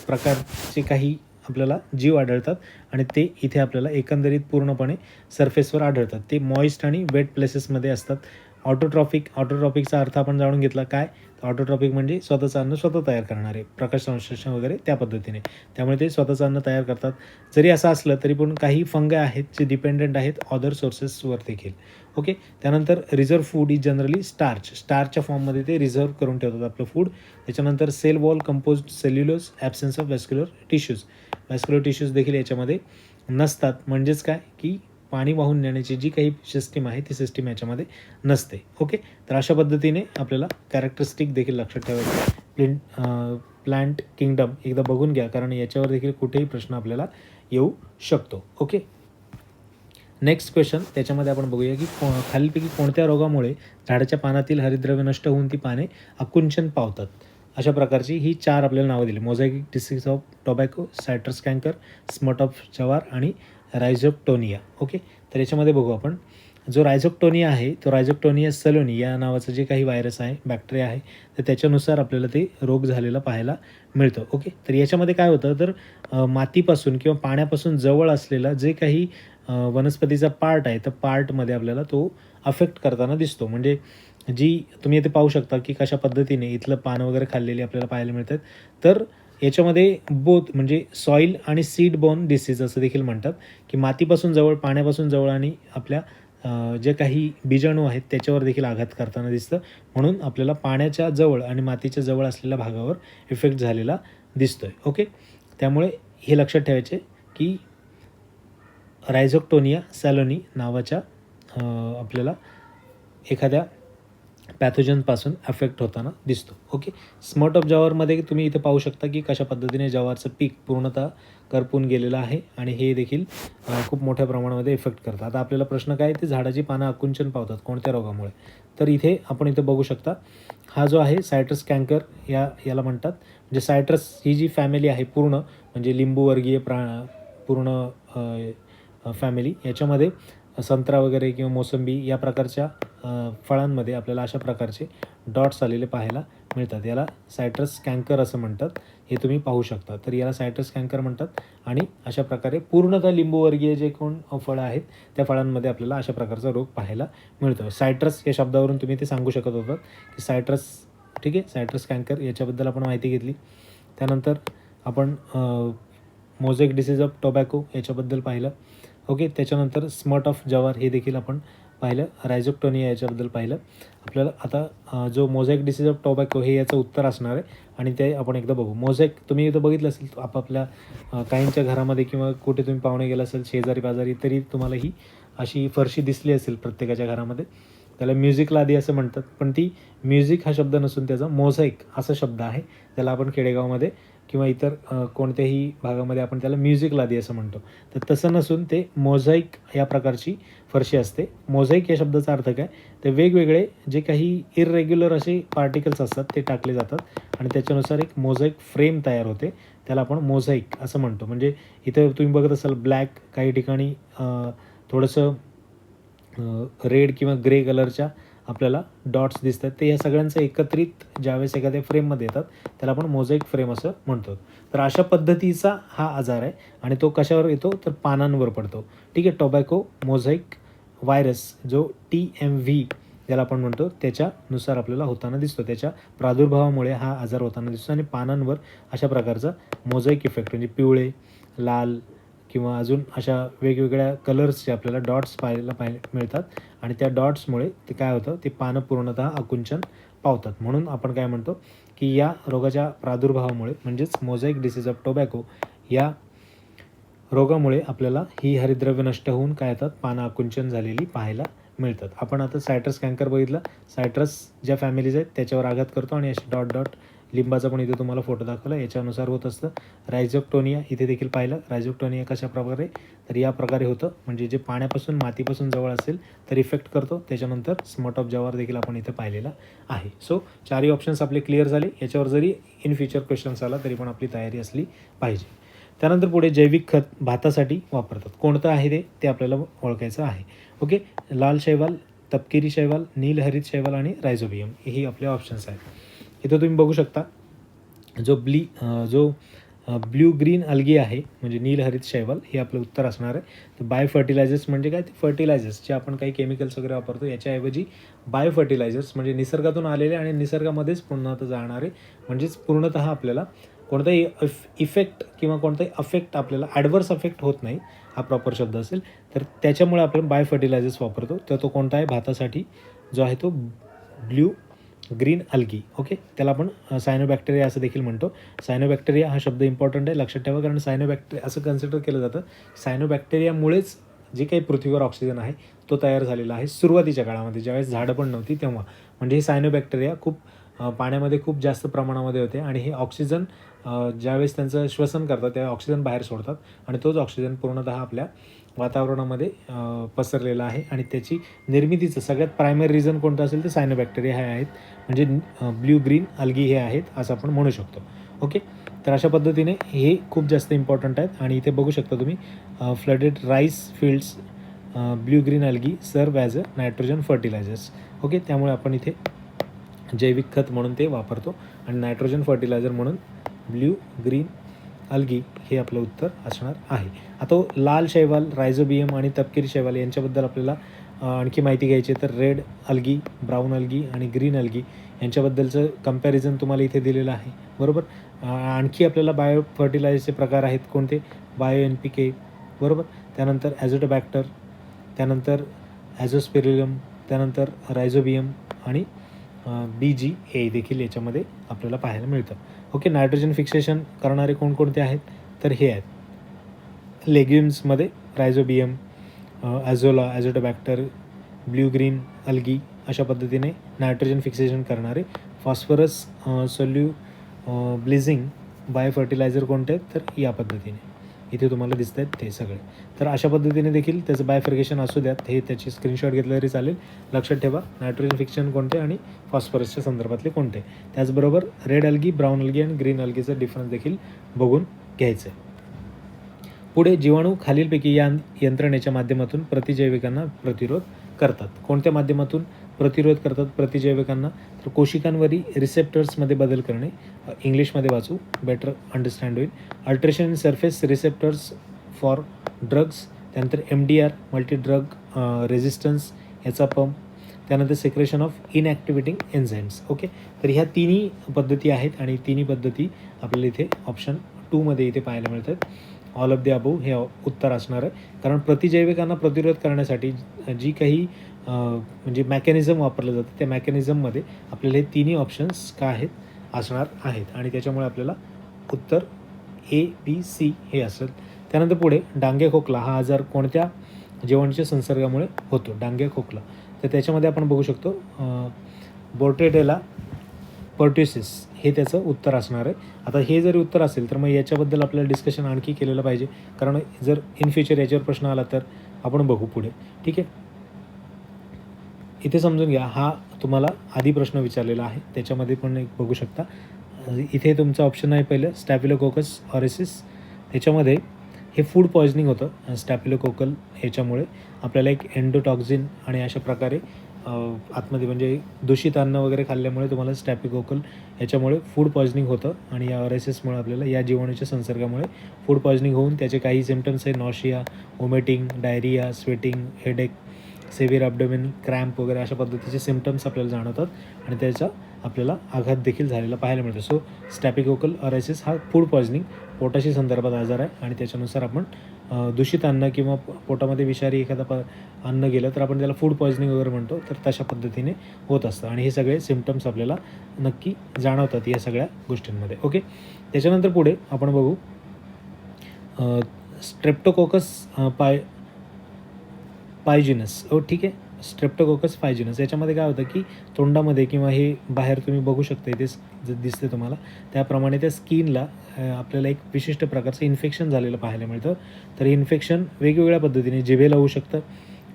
प्रकारचे काही आपल्याला जीव आढळतात आणि ते इथे आपल्याला एकंदरीत पूर्णपणे सरफेसवर आढळतात. ते मॉइस्ट आणि वेट प्लेसेसमध्ये असतात. ऑटोट्रॉपिकचा अर्थ आपण जाणून घेतला. काय ऑटोट्रॉपिक म्हणजे स्वतःचं अन्न स्वतः तयार करणारे, प्रकाश संश्लेषण वगैरे त्या पद्धतीने, त्यामुळे ते स्वतःचं अन्न तयार करतात. जरी असं असलं तरी पण काही फंग आहेत जे डिपेंडंट आहेत अदर सोर्सेसवर देखील. ओके. त्यानंतर रिझर्व्ह फूड इज जनरली स्टार्चच्या फॉर्ममध्ये ते रिझर्व्ह करून ठेवतात आपलं फूड. त्याच्यानंतर cell wall composed cellulose, absence of vascular tissues देखील याच्यामध्ये नसतात. म्हणजेच काय की पाणी वाहून नेण्याची जी काही सिस्टीम आहे ती सिस्टीम याच्यामध्ये नसते. ओके. तर अशा पद्धतीने आपल्याला कॅरेक्टरिस्टिक देखील लक्षात ठेवायचे. प्लांट किंगडम एकदा बघून घ्या, कारण याच्यावर देखील कुठेही प्रश्न आपल्याला येऊ शकतो. ओके. नेक्स्ट क्वेश्चन त्याच्यामध्ये आपण बघूया की खालीलपैकी कोणत्या रोगामुळे झाडाच्या पानातील हरितद्रव्य नष्ट होऊन ती पाने आकुंचन पावतात. अशा प्रकारची ही 4 आपल्याला नावं दिली. Mosaic disease of tobacco, citrus canker, smut of jowar आणि रायझोक्टोनिया. ओके. तर याच्यामध्ये बघू आपण जो रायझोक्टोनिया आहे तो रायझोक्टोनिया सलोनी या नावाचं जे काही व्हायरस आहे, बॅक्टेरिया आहे, तर त्याच्यानुसार आपल्याला ते रोग झालेला पाहायला मिळतो. ओके. तर याच्यामध्ये काय होतं तर मातीपासून किंवा पाण्यापासून जवळ असलेला जे काही वनस्पतीचा पार्ट आहे तर पार्टमध्ये आपल्याला तो अफेक्ट करताना दिसतो. म्हणजे जी तुम्ही इथे पाहू शकता की कशा पद्धतीने इथलं पानं वगैरे खाल्लेली आपल्याला पाहायला मिळतात. तर याच्यामध्ये बोथ म्हणजे सॉईल आणि सीड बोर्न डिसीज असं देखील म्हणतात की मातीपासून जवळ, पाण्यापासून जवळ आणि आपल्या जे काही बीजाणू आहेत त्याच्यावर देखील आघात करताना दिसतं. म्हणून आपल्याला पाण्याच्या जवळ आणि मातीच्या जवळ असलेल्या भागावर इफेक्ट झालेला दिसतो आहे. ओके. त्यामुळे हे लक्षात ठेवायचे की रायझोक्टोनिया सॅलोनी नावाच्या आपल्याला एखाद्या पॅथोजनपासून अफेक्ट होताना दिसतो. ओके. स्मट ऑफ जवारमध्ये तुम्ही इथे पाहू शकता की कशा पद्धतीने जवारचं पीक पूर्णतः करपून गेलेलं आहे आणि हे देखील खूप मोठ्या प्रमाणामध्ये इफेक्ट करतात. आता आपल्याला प्रश्न काय ते झाडाची पानं आकुंचन पावतात कोणत्या रोगामुळे. तर इथे आपण इथे बघू शकता हा जो आहे सायट्रस कॅन्कर याला म्हणतात. म्हणजे सायट्रस ही जी फॅमिली आहे पूर्ण म्हणजे लिंबूवर्गीय पूर्ण फॅमिली याच्यामध्ये संत्रा वगैरे किंवा मोसंबी या प्रकारच्या फळांमध्ये आपल्याला अशा प्रकारचे डॉट्स आलेले पाहायला मिळतात. याला सायट्रस कॅन्कर असं म्हणतात. हे तुम्ही पाहू शकता. तर याला सायट्रस कॅन्कर म्हणतात आणि अशा प्रकारे पूर्णतः लिंबूवर्गीय जे कोण फळं आहेत त्या फळांमध्ये आपल्याला अशा प्रकारचा रोग पाहायला मिळतो. सायट्रस या शब्दावरून तुम्ही ते सांगू शकत होतात की सायट्रस, ठीक आहे, सायट्रस कॅन्कर याच्याबद्दल आपण माहिती घेतली. त्यानंतर आपण मोझॅइक डिसीज ऑफ टोबॅको याच्याबद्दल पाहिलं. ओके. त्याच्यानंतर स्मट ऑफ जवार हे देखील आपण पाहिलं. रायझोक्टोनिया याच्याबद्दल पाहिलं. आपल्याला आता जो मोझॅइक डिसीज ऑफ टोबॅको हे याचं उत्तर असणार आहे आणि ते आपण एकदा बघू. मोझॅइक तुम्ही इथं बघितलं असेल आपापल्या काहींच्या घरामध्ये किंवा कुठे तुम्ही पाहुणे गेला असेल शेजारी पाजारी तरी तुम्हाला ही अशी फरशी दिसली असेल प्रत्येकाच्या घरामध्ये. त्याला म्युझिक लादी असं म्हणतात, पण ती म्युझिक हा शब्द नसून त्याचा मोझॅइक असा शब्द आहे. त्याला आपण खेडेगावामध्ये किंवा इतर कोणत्याही भागामध्ये आपण त्याला म्युझिक लादी असं म्हणतो. तर तसं नसून ते मोझॅइक या प्रकारची फरशी असते. मोझॅइक या शब्दाचा अर्थ काय ते वेगवेगळे जे काही इररेग्युलर असे पार्टिकल्स असतात ते टाकले जातात आणि त्याच्यानुसार एक मोझॅइक फ्रेम तयार होते. त्याला आपण मोझॅइक असं म्हणतो. म्हणजे इथं तुम्ही बघत असाल ब्लॅक, काही ठिकाणी थोडंसं रेड किंवा ग्रे कलरच्या आपल्याला डॉट्स दिसतात. ते या सगळ्यांचं एकत्रित ज्यावेळेस एखाद्या फ्रेममध्ये येतात त्याला आपण मोझॅइक फ्रेम असं म्हणतो. तर अशा पद्धतीचा हा आजार आहे आणि तो कशावर येतो तर पानांवर पडतो. ठीक आहे. टोबॅको मोझॅइक व्हायरस जो TMV ज्याला आपण म्हणतो त्याच्यानुसार आपल्याला होताना दिसतो. त्याच्या प्रादुर्भावामुळे हा आजार होताना दिसतो आणि पानांवर अशा प्रकारचा मोझॅइक इफेक्ट म्हणजे पिवळे, लाल किंवा अजून अशा वेगवेगळ्या कलर्सचे आपल्याला डॉट्स पाहायला मिळतात आणि त्या डॉट्समुळे ते काय होतं ते पानं पूर्णतः आकुंचन पावतात. म्हणून आपण काय म्हणतो की या रोगाच्या प्रादुर्भावामुळे म्हणजेच मोझॅइक डिसीज ऑफ टोबॅको या रोगामुळे आपल्याला ही हरितद्रव्य नष्ट होऊन काय येतात पानं आकुंचन झालेली पाहायला मिळतात. आपण आता सायट्रस कॅन्कर बघितलं. सायट्रस ज्या फॅमिलीज आहेत त्याच्यावर आघात करतो आणि असे डॉट डॉट लिंबाचा पण इथे तुम्हाला फोटो दाखवला याच्यानुसार होत असतं. रायझोक्टोनिया इथे देखील पाहिलं. रायझोक्टोनिया कशा प्रकारे तर या प्रकारे होतं म्हणजे जे पाण्यापासून मातीपासून जवळ असेल तर इफेक्ट करतो. त्याच्यानंतर स्मट ऑफ जवार देखील आपण इथे पाहिलेला आहे. सो 4ही ऑप्शन्स आपले क्लिअर झाले. याच्यावर जरी इन फ्युचर क्वेश्चन्स आला तरी पण आपली तयारी असली पाहिजे. त्यानंतर पुढे जैविक खत भातासाठी वापरतात. कोणतं आहे ते आपल्याला ओळखायचं आहे. ओके, लाल शैवाल, तपकिरी शैवाल, नीलहरित शैवाल आणि रायझोबियम ही आपले ऑप्शन्स आहेत. इथं तुम्ही बघू शकता जो ब्ल्यू ग्रीन अल्गी आहे म्हणजे नीलहरित शैवाल हे आपलं उत्तर असणार आहे. तर बायो फर्टिलायझर्स म्हणजे काय, ते फर्टिलायझर्स जे आपण काही केमिकल्स वगैरे वापरतो याच्याऐवजी बायो फर्टिलायझर्स म्हणजे निसर्गातून आलेले आणि निसर्गामध्येच पुन्हा जाणारे, म्हणजेच पूर्णतः आपल्याला कोणताही इफेक्ट किंवा कोणताही अफेक्ट आपल्याला ॲडवर्स अफेक्ट होत नाही, हा प्रॉपर शब्द असेल तर त्याच्यामुळे आपण बायो फर्टिलायझर्स वापरतो. तर तो कोणता आहे, भातासाठी जो आहे तो ब्ल्यू ग्रीन अल्गी. ओके, त्याला आपण सायनोबॅक्टेरिया असं देखील म्हणतो. सायनोबॅक्टेरिया हा शब्द इम्पॉर्टंट आहे, लक्षात ठेवा, कारण सायनोबॅक्टेरिया असं कन्सिडर केलं जातं. सायनोबॅक्टेरियामुळेच जे काही पृथ्वीवर ऑक्सिजन आहे तो तयार झालेला आहे सुरुवातीच्या काळामध्ये, ज्यावेळेस झाडं पण नव्हती तेव्हा. म्हणजे हे सायनोबॅक्टेरिया खूप पाण्यामध्ये खूप जास्त प्रमाणामध्ये होते आणि हे ऑक्सिजन ज्यावेळेस त्यांचं श्वसन करतात त्यावेळेस ऑक्सिजन बाहेर सोडतात आणि तोच ऑक्सिजन पूर्णतः आपल्या वातावरणामध्ये पसरलेला आहे आणि त्याची निर्मितीचं सगळ्यात प्रायमरी रिझन कोणतं असेल तर सायनोबॅक्टेरिया हे आहेत, म्हणजे ब्ल्यू ग्रीन अल्गी हे आहेत असं आपण म्हणू शकतो. ओके, तर अशा पद्धतीने हे खूप जास्त इम्पॉर्टंट आहेत. आणि इथे बघू शकता तुम्ही flooded rice fields blue green algae serve as a nitrogen fertilizers. Okay, त्यामुळे आपण इथे जैविक खत म्हणून ते वापरतो आणि नायट्रोजन फर्टिलायझर म्हणून ब्ल्यू ग्रीन अल्गी हे आपलं उत्तर असणार आहे. आता लाल शैवाल, रायझोबियम आणि तपकिरी शैवाल यांच्याबद्दल आपल्याला आणखी माहिती घ्यायची आहे. तर रेड अल्गी, ब्राऊन अल्गी आणि ग्रीन अल्गी यांच्याबद्दलचं कंपॅरिझन तुम्हाला इथे दिलेलं आहे, बरोबर. आणखी आपल्याला बायो फर्टिलायझरचे प्रकार आहेत कोणते, बायो NPK, बरोबर. त्यानंतर ॲझोटोबॅक्टर, त्यानंतर ॲझोस्पेरिलम, त्यानंतर रायझोबियम आणि BGA देखील याच्यामध्ये आपल्याला पाहायला मिळतं. ओके, नायट्रोजन फिक्सेशन करणारे कोणकोणते आहेत तर हे आहेत. लेग्युम्समध्ये rhizobium, azotobacter, blue green algae अशा पद्धतीने नायट्रोजन फिक्सेशन करणारे. फॉस्फरस ब्लिझिंग बायो फर्टिलायझर कोणते आहेत तर या पद्धतीने इथे तुम्हाला दिसत आहेत ते सगळे. तर अशा पद्धतीने देखील त्याचं बायोफिकेशन असू द्यात, हे त्याची स्क्रीनशॉट घेतलं तरी चालेल. लक्षात ठेवा नायट्रोजन फिक्सेशन कोणते आणि फॉस्फरसच्या संदर्भातले कोणते. त्याचबरोबर रेड अल्गी, ब्राऊन अल्गी आणि ग्रीन अल्गीचं डिफरन्स देखील बघून घ्यायचं आहे. पुढे जीवाणू खालीलपैकी या यंत्रणेच्या माध्यमातून प्रतिजैविकांना प्रतिरोध करतात. कोणत्या माध्यमातून प्रतिरोध करतात प्रतिजैविकांना तर कोशिकांवरील रिसेप्टर्समध्ये बदल करणे. इंग्लिशमध्ये वाचू, बेटर अंडरस्टँड होईल. Alteration in surface receptors for drugs, त्यानंतर MDR मल्टी ड्रग रेझिस्टन्स याचा पंप, त्यानंतर सेक्रेशन ऑफ इनॲक्टिव्हेटिंग एन्झाईम्स. ओके, तर ह्या तिन्ही पद्धती आहेत आणि तिन्ही पद्धती आपल्याला इथे ऑप्शन 2मध्ये इथे पाहायला मिळतात. ऑल ऑफ द अबोव हे उत्तर असणार आहे, कारण प्रतिजैविकांना प्रतिरोध करण्यासाठी जी काही म्हणजे मॅकॅनिझम वापरलं जातं त्या मॅकॅनिझममध्ये आपल्याला हे तिन्ही ऑप्शन्स काय आहेत असणार आहेत आणि त्याच्यामुळे आपल्याला उत्तर ABC हे असेल. त्यानंतर पुढे डांगे खोकला हा आजार कोणत्या जीवाणूच्या संसर्गामुळे होतो. डांगे खोकला तर त्याच्यामध्ये आपण बघू शकतो बोर्टेडेला पर्ट्युसिस हे त्याचं उत्तर असणार आहे. आता हे जरी उत्तर असेल तर मग याच्याबद्दल आपल्याला डिस्कशन आणखी केलेलं पाहिजे, कारण जर इन फ्युचर याच्यावर प्रश्न आला तर आपण बघू पुढे. ठीक आहे, इथे समजून घ्या हा तुम्हाला आधी प्रश्न विचारलेला आहे, त्याच्यामध्ये पण एक बघू शकता. इथे तुमचं ऑप्शन आहे पहिलं स्टॅफिलोकोकस ऑरेसिस. त्याच्यामध्ये हे फूड पॉयझनिंग होतं स्टॅफिलोकोकल, याच्यामुळे आपल्याला एक एंडोटॉक्झिन आणि अशा प्रकारे आतमध्ये म्हणजे दूषित अन्न वगैरे खाल्ल्यामुळे तुम्हाला स्टॅफिलोकोकल याच्यामुळे फूड पॉयझनिंग होतं आणि या ऑरेसिसमुळे आपल्याला या जीवाणूच्या संसर्गामुळे फूड पॉयझनिंग होऊन त्याचे काही सिम्पटम्स आहे nausea, vomiting, diarrhoea, sweating, headache, severe abdomen cramp वगैरे अशा पद्धतीचे सिम्पटम्स आपल्याला जाणवतात आणि त्याचा आपल्याला आघात देखील झालेला पाहायला मिळतो. सो स्टॅफिलोकोकल ऑरेसिस हा फूड पॉयझनिंग पोटाशी संदर्भात आजार आहे आणि त्याच्यानुसार आपण दूषित अन्न किंवा पोटामध्ये विषारी एखादा अन्न गेलं तर आपण त्याला फूड पॉयझनिंग वगैरे म्हणतो. तर तशा पद्धतीने होत असतं आणि हे सगळे सिम्पटम्स आपल्याला नक्की जाणवतात या सगळ्या गोष्टींमध्ये. ओके, त्याच्यानंतर पुढे आपण बघू स्ट्रेप्टोकोकस पायजिनस. ठीक आहे, स्ट्रेप्टोकोकस पायजिनस याच्यामध्ये काय होतं की तोंडामध्ये किंवा हे बाहेर तुम्ही बघू शकता इथे दिसते तुम्हाला त्याप्रमाणे त्या स्किनला आपल्याला एक विशिष्ट प्रकारचं इन्फेक्शन झालेलं पाहायला मिळतं. तर हे इन्फेक्शन वेगवेगळ्या पद्धतीने जिभेला होऊ शकतं,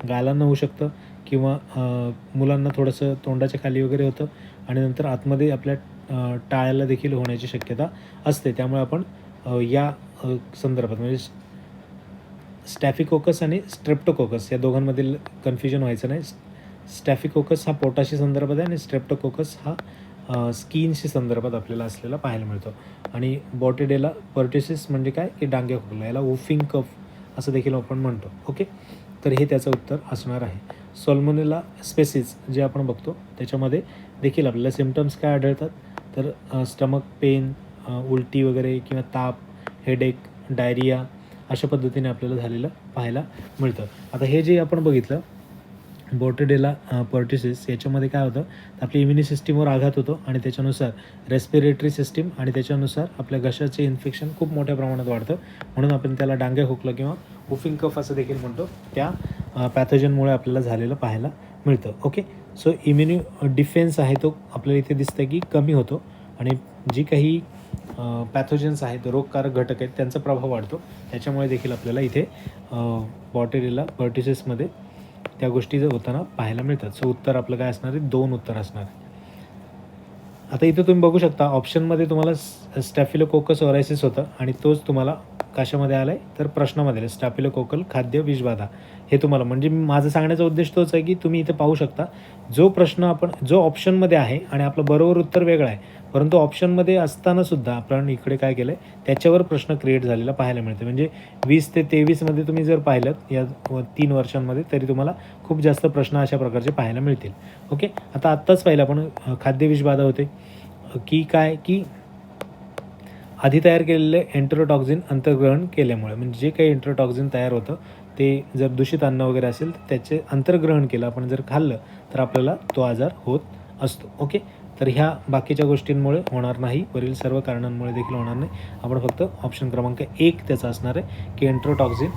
गालांना होऊ शकतं किंवा मुलांना थोडंसं तोंडाच्या खाली वगैरे होतं आणि नंतर आतमध्ये आपल्या टाळ्याला देखील होण्याची शक्यता असते. त्यामुळे आपण या संदर्भात म्हणजे स्टॅफिकोकस आणि स्ट्रेप्टोकोकस या दोघांमधील कन्फ्युजन व्हायचं नाही. स्टॅफिकोकस हा पोटाशी संदर्भात आहे आणि स्ट्रेप्टोकोकस हा स्किनशी संदर्भात आपल्याला असलेला पाहायला मिळतो. आणि बॉटेडेला पर्ट्युसिस म्हणजे काय की डांगे खोकला, याला वुफिंग कफ असं देखील आपण म्हणतो. ओके, तर हे त्याचं उत्तर असणार आहे. सॉल्मोनेला स्पेसिस जे आपण बघतो त्याच्यामध्ये देखील आपल्याला सिम्पटम्स काय आढळतात, तर स्टमक पेन, उलटी वगैरे किंवा ताप, हेडेक, डायरिया अशा पद्धतीने आपल्याला झालेलं पाहायला मिळतं. आता हे जे आपण बघितलं बॉटेडेला पर्ट्युसिस, याच्यामध्ये काय होतं, तर आपली इम्युनी सिस्टीमवर आघात होतो आणि त्याच्यानुसार रेस्पिरेटरी सिस्टीम आणि त्याच्यानुसार आपल्या घशाचे इन्फेक्शन खूप मोठ्या प्रमाणात वाढतं. म्हणून आपण त्याला डांगे खोकला किंवा वुफिंग कफ असं देखील म्हणतो. त्या पॅथोजनमुळे आपल्याला झालेलं पाहायला मिळतं. ओके, सो इम्युनी डिफेन्स आहे तो आपल्याला इथे दिसतं की कमी होतो आणि जी काही पॅथोजन्स आहेत, रोगकारक घटक आहेत, त्यांचा प्रभाव वाढतो. त्याच्यामुळे देखील आपल्याला इथे बॉटेडेला पर्ट्युसिसमध्ये त्या गोष्टी जर होताना पाहायला मिळतात. सो उत्तर आपलं काय असणार आहे, 2 उत्तर असणार आहे. आता इथं तुम्ही बघू शकता ऑप्शनमध्ये तुम्हाला स्टॅफिलोकोकस ओरायसिस होतं आणि तोच तुम्हाला कशामध्ये आला आहे, तर प्रश्नामध्ये आलं स्टॅफिलोकोकल खाद्य विषबाधा. हे तुम्हाला म्हणजे माझं सांगण्याचा उद्देश तोच आहे की तुम्ही इथे पाहू शकता जो प्रश्न आपण जो ऑप्शनमध्ये आहे आणि आपलं बरोबर उत्तर वेगळं आहे, परंतु ऑप्शनमध्ये असतानासुद्धा आपण इकडे काय केलं आहे त्याच्यावर प्रश्न क्रिएट झालेला पाहायला मिळते. म्हणजे 20 ते 23मध्ये तुम्ही जर पाहिलं या 3 वर्षांमध्ये तरी तुम्हाला खूप जास्त प्रश्न अशा प्रकारचे पाहायला मिळतील. ओके, आता आत्ताच पाहिलं आपण खाद्य विषबाधा होते की काय की आधी तयार केलेले एन्टेरोटॉक्झिन अंतर्ग्रहण केल्यामुळे, म्हणजे जे काही एन्टेरोटॉक्झिन तयार होतं ते जर दूषित अन्न वगैरे असेल तर त्याचे अंतर्ग्रहण केलं आपण जर खाल्लं तर आपल्याला तो आजार होत असतो. ओके, तर ह्या बाकीच्या गोष्टींमुळे होणार नाही, वरील सर्व कारणांमुळे देखील होणार नाही. आपण फक्त ऑप्शन क्रमांक 1 त्याचा असणार आहे की एन्टेरोटॉक्झिन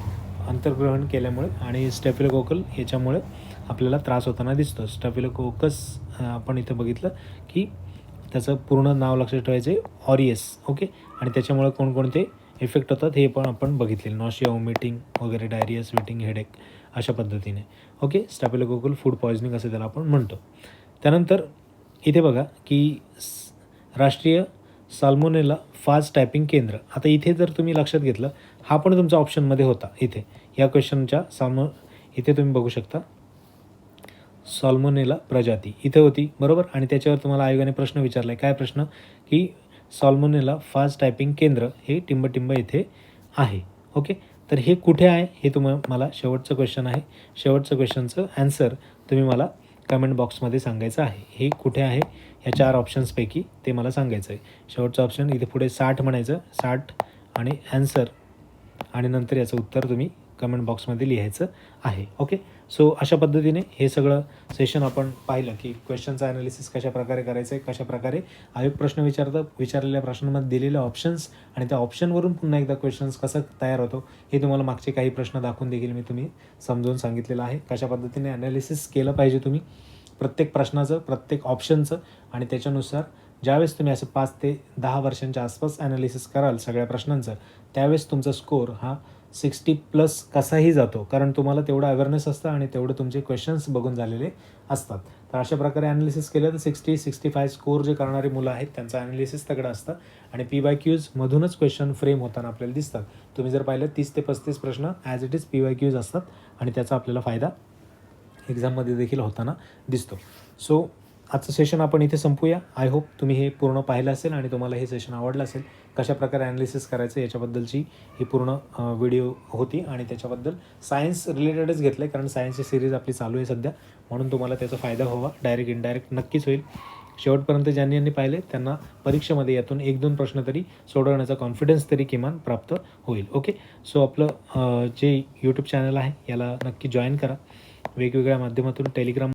अंतर्ग्रहण केल्यामुळे आणि स्टॅफिलोकोकल याच्यामुळे आपल्याला त्रास होताना दिसतो. स्टॅफिलोकोकस आपण इथं बघितलं की त्याचं पूर्ण नाव लक्षात ठेवायचं आहे, ऑरियस. ओके, आणि त्याच्यामुळे कोणकोणते इफेक्ट होतात हे पण आपण बघितले, नॉशिया, वॉमिटिंग वगैरे, डायरिया, स्वेटिंग, हेडेक अशा पद्धतीने. ओके, स्टॅफिलोकोकल फूड पॉयझनिंग असं त्याला आपण म्हणतो. त्यानंतर इथे बघा की राष्ट्रीय साल्मोनेला फास्ट टायपिंग केंद्र. आता इथे जर तुम्ही लक्षात घेतलं हा पण तुमचा ऑप्शनमध्ये होता. इथे या क्वेश्चनच्या इथे तुम्ही बघू शकता सॉल्मोनेला प्रजाती इथे होती, बरोबर. आणि त्याच्यावर तुम्हाला आयोगाने प्रश्न विचारला आहे. काय प्रश्न की सॉल्मोनेला फास्ट टायपिंग केंद्र हे टिंबटिंब येथे आहे. ओके, तर हे कुठे आहे हे मला शेवटचं क्वेश्चन आहे. शेवटचं क्वेश्चनचं ॲन्सर तुम्ही मला कमेंट बॉक्समध्ये सांगायचं आहे. हे कुठे आहे या 4 ऑप्शन्सपैकी ते मला सांगायचं आहे. शेवटचं ऑप्शन इथे पुढे 60 म्हणायचं, 60 आणि ॲन्सर आणि नंतर याचं उत्तर तुम्ही कमेंट बॉक्समध्ये लिहायचं आहे. ओके, सो अशा पद्धतीने हे सगळं सेशन आपण पाहिलं की क्वेश्चनचं ॲनालिसिस कशाप्रकारे करायचं आहे, कशाप्रकारे आयोग प्रश्न विचारलेल्या प्रश्नांमध्ये दिलेले ऑप्शन्स आणि त्या ऑप्शनवरून पुन्हा एकदा क्वेश्चन्स कसं तयार होतो हे तुम्हाला मागचे काही प्रश्न दाखवून देखील मी तुम्ही समजावून सांगितलेलं आहे. कशा पद्धतीने ॲनालिसिस केलं पाहिजे तुम्ही प्रत्येक प्रश्नाचं, प्रत्येक ऑप्शनचं, आणि त्याच्यानुसार ज्यावेळेस तुम्ही असं 5 ते 10 वर्षांच्या आसपास ॲनालिसिस कराल सगळ्या प्रश्नांचं, त्यावेळेस तुमचा स्कोअर हा 60+ कसाही जातो, कारण तुम्हाला तेवढं अवेअरनेस असतं आणि तेवढं तुमचे क्वेश्चन्स बघून झालेले असतात. तर अशा प्रकारे ॲनालिसिस केलं तर 60-65 स्कोअर जे करणारी मुलं आहेत त्यांचं ॲनालिसिस तगडं असतं आणि PYQमधूनच क्वेश्चन फ्रेम होताना आपल्याला दिसतात. तुम्ही जर पाहिलं 30 ते 35 प्रश्न ॲज इट इज PYQs असतात आणि त्याचा आपल्याला फायदा एक्झाममध्ये देखील होताना दिसतो. सो आजचं सेशन आपण इथे संपूया. आय होप तुम्ही हे पूर्ण पाहिलं असेल आणि तुम्हाला हे सेशन आवडलं असेल. कशाप्रकारे ॲनालिसिस करायचं याच्याबद्दलची ही पूर्ण व्हिडिओ होती आणि त्याच्याबद्दल सायन्स रिलेटेडच घेतलं आहे, कारण सायन्सची सिरीज आपली चालू आहे सध्या, म्हणून तुम्हाला त्याचा फायदा व्हावा. डायरेक्ट इनडायरेक्ट नक्कीच होईल. शेवटपर्यंत ज्यांनी पाहिले त्यांना परीक्षेमध्ये यातून 1-2 प्रश्न तरी सोडवण्याचा कॉन्फिडन्स तरी किमान प्राप्त होईल. ओके, सो आपलं जे यूट्यूब चॅनल आहे याला नक्की जॉईन करा. वेगवेगळ्या माध्यमातून टेलिग्राम